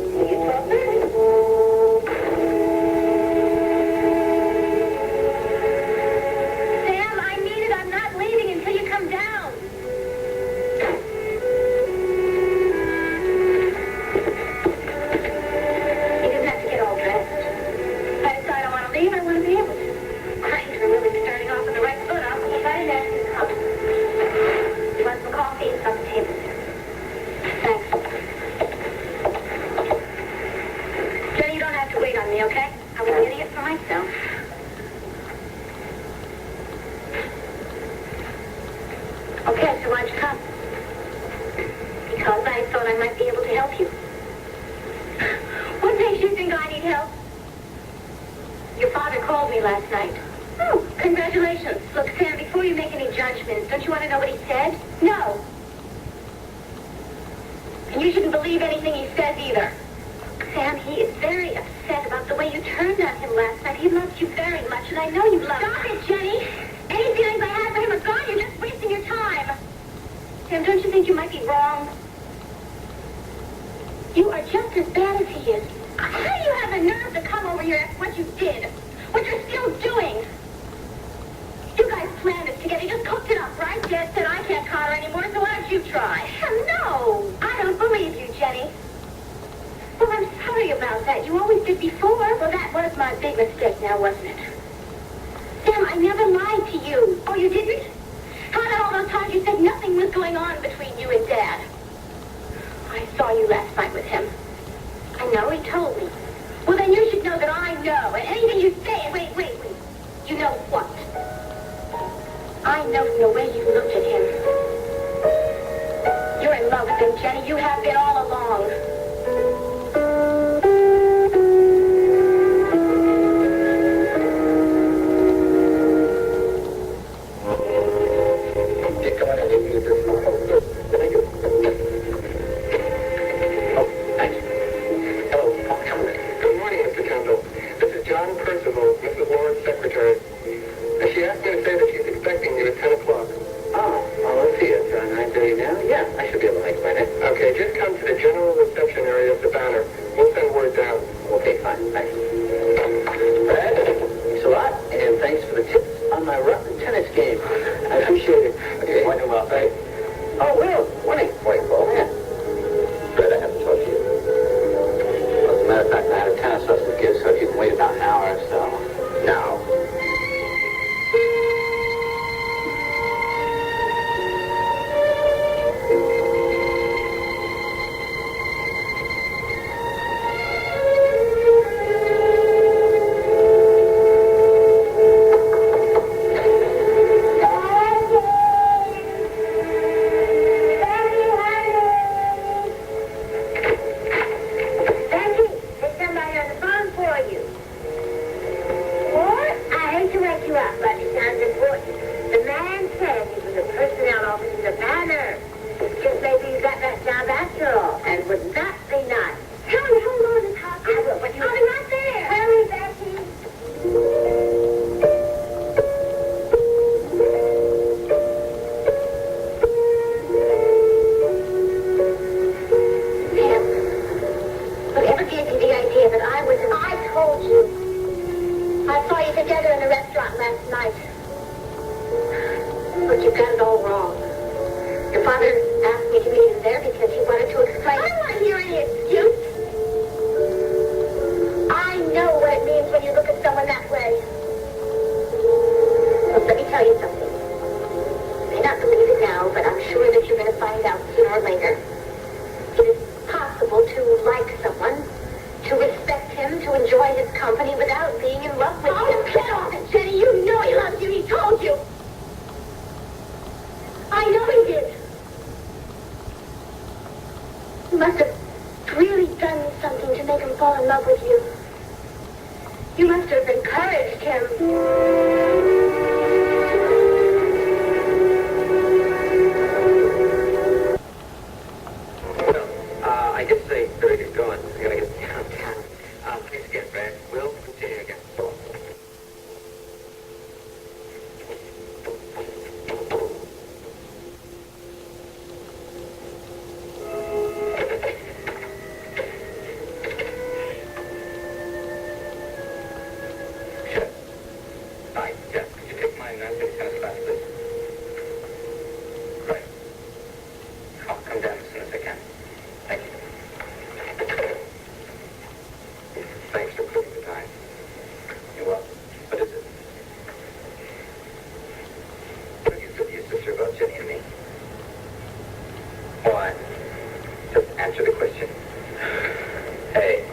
[SPEAKER 4] See you 12:30.
[SPEAKER 2] Sam, I mean it. I'm not leaving until you come down.
[SPEAKER 4] He doesn't have to get all dressed. If I decide I want to leave, I want to be able to. Great, we're really starting off on the right foot. I'll keep that in there. You want some coffee? It's on the table. Thanks. Jenny, you don't have to wait on me, okay? I'm an idiot for myself. Okay, so why'd you come? Because I thought I might be able to help you. What makes you think I need help? Your father called me last night. Oh, congratulations. Look, Sam, before you make any judgments, don't you want to know what he said? No. And you shouldn't believe anything he says either. Sam, he is very upset about the way you turned on him last night. He loves you very much, and I know you love him. Stop it, Jenny. Any feelings I had for him are gone. You're just wasting your time. Sam, don't you think you might be wrong? You are just as bad as he is. How do you have the nerve to come over here after what you did? What you're still doing? You guys planned this together. You just cooked it up, right? Dad said I can't call her anymore, so why don't you try? No, I don't believe you, Jenny. Well, I'm sorry about that. You always did before. Well, that was my big mistake now, wasn't it? Sam, I never lied to you. Oh, you didn't? How about all those times you said nothing was going on between you and Dad? I saw you last night with him. I know, he told me. Well, then you should know that I know. And anything you say... Wait. You know what? I know from the way you looked at him. You're in love with him, Jenny. You have been all along.
[SPEAKER 3] Percival, Mrs. Warren's secretary. And she asked me to say that she's expecting you at 10 o'clock.
[SPEAKER 4] Oh, well, let's see. It's 9:30 now. Yeah, I should be able to make it by then.
[SPEAKER 3] Okay, just come to the general reception
[SPEAKER 4] told you. I saw you together in the restaurant last night. But you got it all wrong. Your father asked me to meet him there because he wanted to explain. I don't want to hear any excuse. I know what it means when you look at someone that way. Look, let me tell you something. You may not believe it now, but I'm sure that you're going to find out sooner or later. It is possible to like someone, to respect him, to enjoy his company without being in love with him. Oh, get off it, Jenny. You know he loves you. He told you. I know he did. You must have really done something to make him fall in love with you. You must have encouraged him.
[SPEAKER 3] I guess they better get going. I gotta get downtown. Thanks again, Brad. Will, see you again. Sure. Hi, Jeff, could you take my tennis class, please? Right. I'll come down as soon as I can. Thank you. Thanks for putting the time. You're welcome. What is it? What have you said to your sister about Jenny and me? Why? Just answer the question. Hey,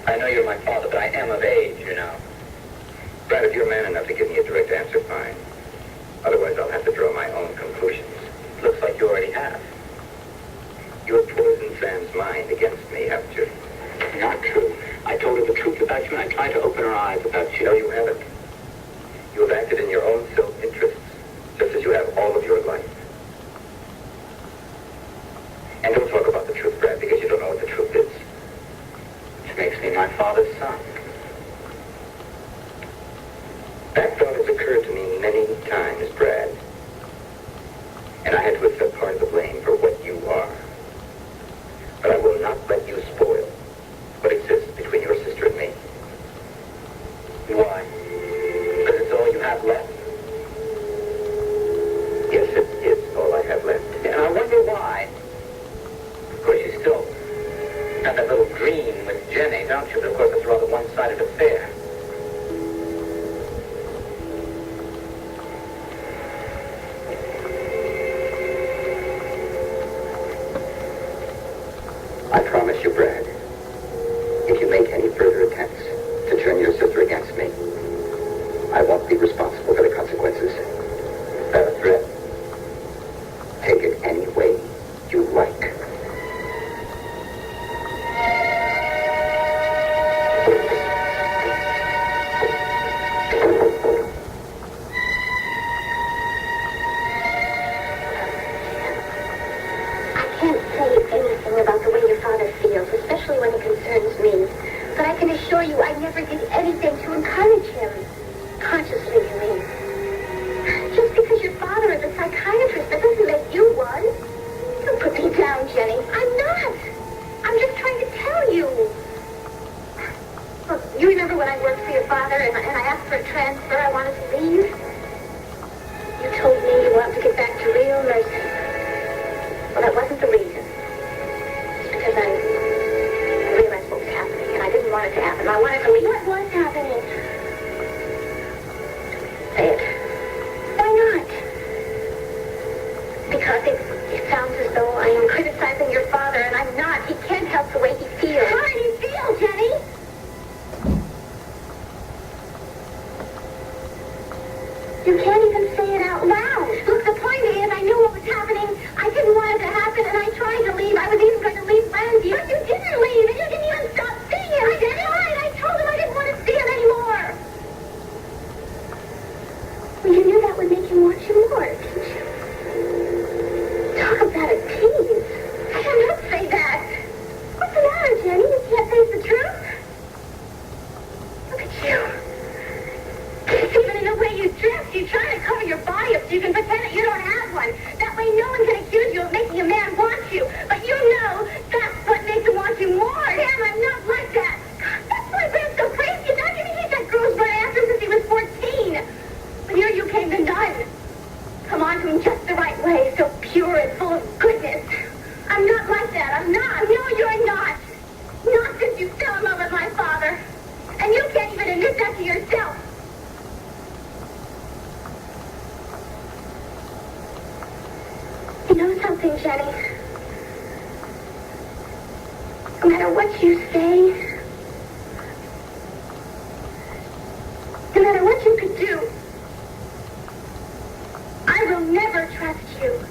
[SPEAKER 3] I know you're my father, but I am of age, you know. Brad, if you're man enough to give me a direct answer, fine. Otherwise, I'll have to draw my own conclusions. Looks like you already have. You've poisoned Sam's mind against me, haven't you? Not true. I told her the truth about you, and I tried to open her eyes about you. No, you haven't. You have acted in your own self-interests, just as you have all of your life. And don't talk about the truth, Brad, because you don't know what the truth is. Which makes me my father's son. That thought has occurred to me many times, Brad. And I had to accept part of the blame for what you are. But I will not let you spoil what exists between your sister and me. Why? Because it's all you have left? Yes, it is all I have left. And I wonder why. Of course, you still have that little dream with Jenny, don't you? But of course, it's a rather one-sided affair. I promise you, Brad, if you make any further attempts to turn your sister against me, I won't be responsible for the consequences. Is that a threat? Take it any way you like.
[SPEAKER 4] About the way your father feels, especially when it concerns me. But I can assure you I never did anything to encourage him. Consciously, you mean. Just because your father is a psychiatrist, that doesn't make you one. Don't put me down, Jenny. I'm not. I'm just trying to tell you. Look, you remember when I worked for your father and I asked for a transfer, I wanted to leave? You told me you wanted to get back to real mercy. Well, that wasn't the reason. Because I realized what was happening, and I didn't want it to happen. I wanted to leave. What was happening? Say it. Why not? Because it sounds as though I am criticizing your father, and I'm not. He can't help the way he feels. How do you feel, Jenny? You can't even say it out loud. Look, the point is, I knew what was happening. I didn't want it to happen, and I tried to leave. I was even going to leave Landview. But you didn't leave, and you didn't even stop seeing him. I did. All right, I told him I didn't want to see him anymore. you stay? No matter what you could do, I will never trust you.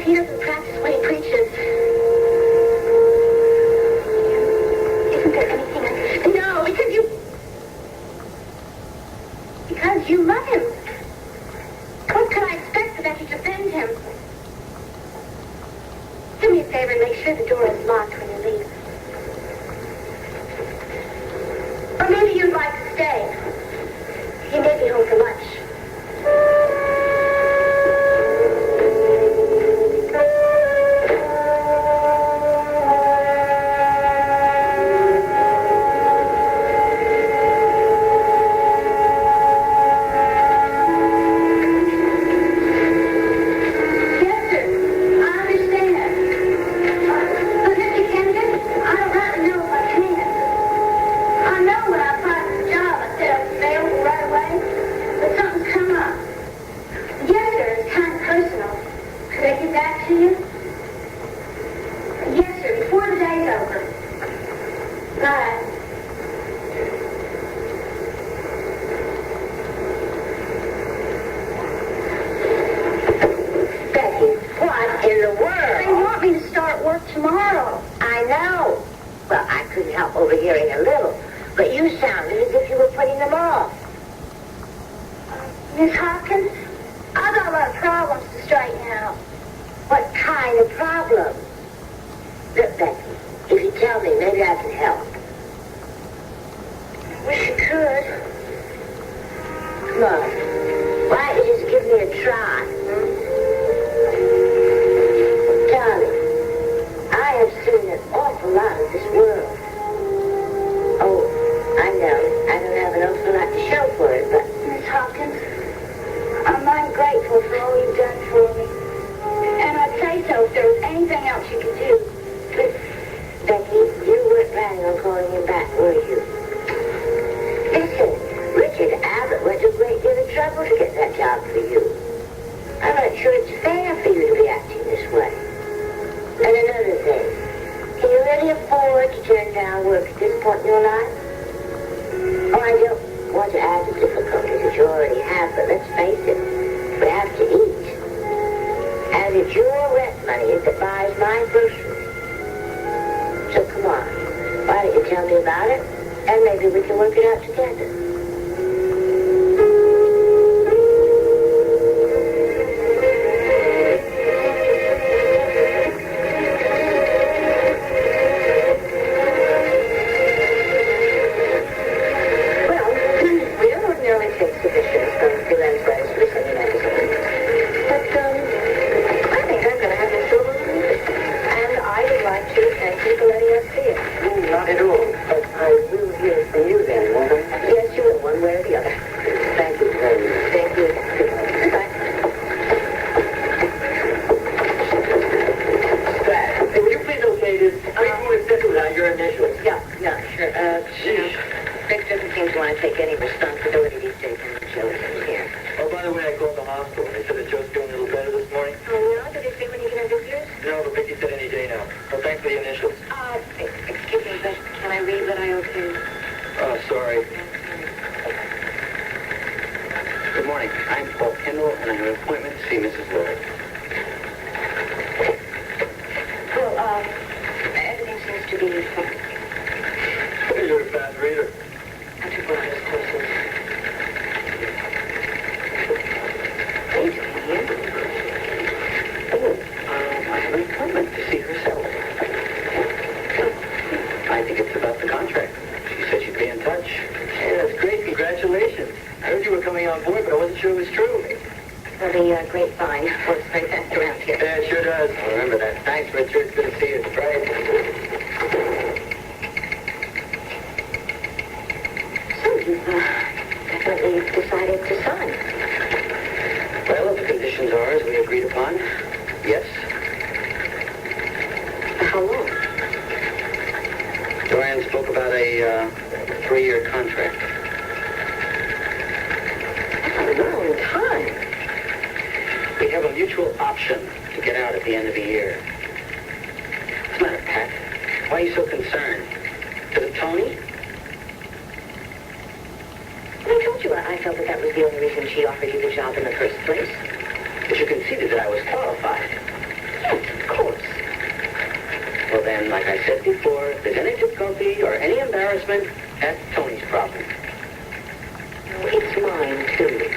[SPEAKER 2] Here.
[SPEAKER 1] sure it was true.
[SPEAKER 4] Well, the grapevine works very fast around here.
[SPEAKER 1] Yeah, it sure does. I'll remember that. Thanks, Richard. Good to see you. Right.
[SPEAKER 4] So you've definitely decided to sign.
[SPEAKER 1] Well, if the conditions are as we agreed upon, yes.
[SPEAKER 4] For how long?
[SPEAKER 1] Dorian spoke about a 3-year contract.
[SPEAKER 4] That's a long time.
[SPEAKER 1] We have a mutual option to get out at the end of the year. What's the matter, Pat? Why are you so concerned? Is it Tony?
[SPEAKER 4] I told you I felt that was the only reason she offered you the job in the first place.
[SPEAKER 1] But you conceded that I was qualified.
[SPEAKER 4] Yes, of course.
[SPEAKER 1] Well then, like I said before, if there's any difficulty or any embarrassment, that's Tony's problem.
[SPEAKER 4] No, it's mine, too.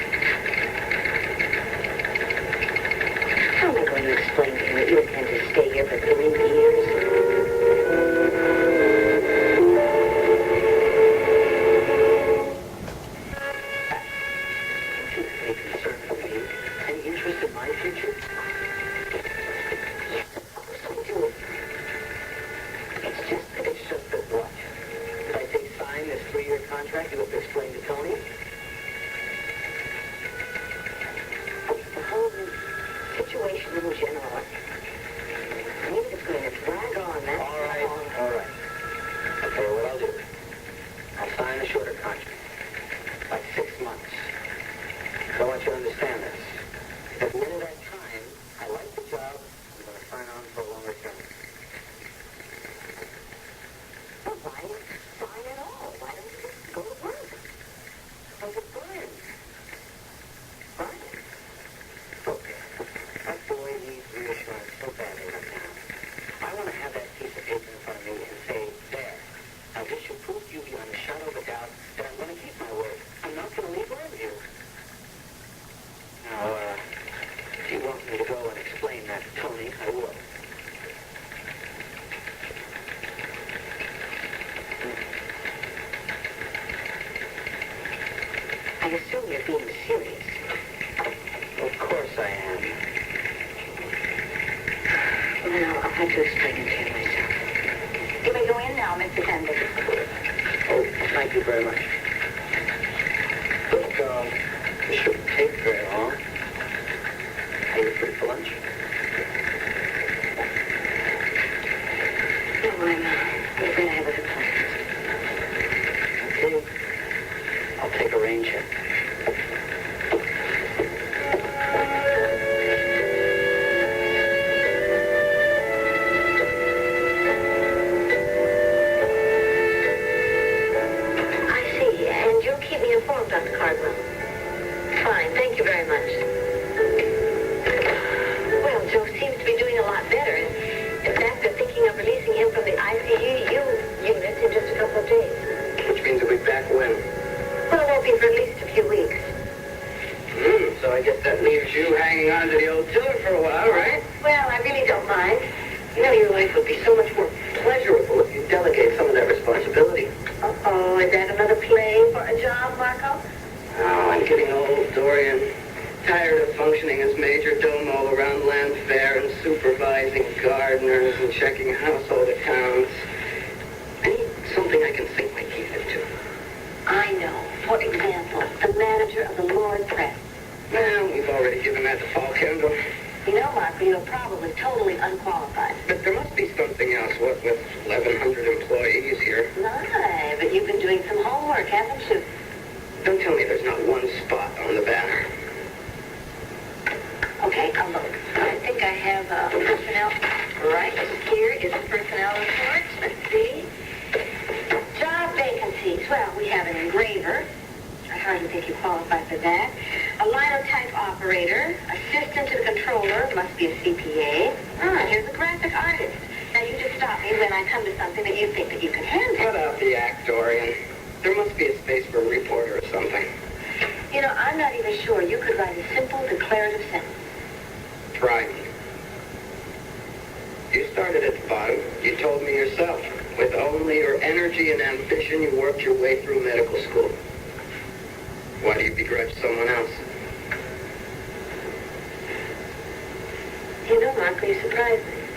[SPEAKER 4] How am I going to explain to him that you intend to stay here for 3 years?
[SPEAKER 1] Any concern for me? Any interest in my future?
[SPEAKER 4] Yes, of course I do.
[SPEAKER 1] It's just that what? If I say sign this 3-year contract, you have to explain to Tony?
[SPEAKER 4] The whole situation in general. I think it's going to drag on that
[SPEAKER 1] All right. I'll tell you what I'll do. I'll sign a shorter contract. Like 6 months. I want you to understand this. At the end of that time, I like the job. I'm going to sign on for a longer term.
[SPEAKER 4] Well, why sign at all? Why don't you just go to work? Like a friend. Fine.
[SPEAKER 1] Look, that boy needs reassurance so badly right now. I want to have that piece of paper in front of me and say, there. Now this should prove to you beyond a shadow of a doubt that I'm going to keep my word. I'm not going to leave word with you. Now, if you want me to go and explain that to Tony, I will.
[SPEAKER 4] I assume you're being serious.
[SPEAKER 1] Of course I am.
[SPEAKER 4] Well, I'll have to explain it to you myself. You may go in now, Mr. Kendall.
[SPEAKER 1] Oh, thank you very much. Look, this shouldn't take very long. Are you free for lunch?
[SPEAKER 4] No, I'm afraid I have other plans.
[SPEAKER 1] Okay. I'll take a rain check.
[SPEAKER 4] I see, and you'll keep me informed, Dr. Cardwell. Fine, thank you very much. Well, Joe seems to be doing a lot better. In fact, they're thinking of releasing him from the ICU unit in just a couple of days.
[SPEAKER 1] Which means he'll be back when?
[SPEAKER 4] Well, it won't be for at least a few weeks.
[SPEAKER 1] So I guess that leaves you hanging on to the old tiller for a while, right?
[SPEAKER 4] Well, I really don't mind.
[SPEAKER 1] You know, your life would be so much more pleasurable if you delegate some of that responsibility.
[SPEAKER 4] Uh-oh, is that another play for a job, Marco?
[SPEAKER 1] Oh, I'm getting old, Dorian. Tired of functioning as major domo around land fair and supervising gardeners and checking household accounts. I need something I can sink my teeth into.
[SPEAKER 4] I know. For example, the manager of the Lord Press.
[SPEAKER 1] Well, we've already given that to Paul Kendall.
[SPEAKER 4] You know, Marco, you're probably totally unqualified.
[SPEAKER 1] But there must be something else, what with 1,100 employees here.
[SPEAKER 4] My, but you've been doing some homework, haven't you?
[SPEAKER 1] Don't tell me there's not one spot on the banner.
[SPEAKER 4] Okay, I'll look. I think I have personnel. Right here is a personnel report. Let's see. Job vacancies. Well, we have an engraver. I hardly think you qualify for that. A linotype operator. Assistant to the controller. Must be a CPA. Here's a graphic artist. Now, you just stop me when I come to something that you think that you can handle.
[SPEAKER 1] Cut out the act, Dorian. There must be a space for a reporter or something.
[SPEAKER 4] You know, I'm not even sure you could write a simple declarative sentence.
[SPEAKER 1] Try me. You started at the bottom. You told me yourself. With only your energy and ambition, you worked your way through medical school. Why do you begrudge someone else?
[SPEAKER 2] You surprised me.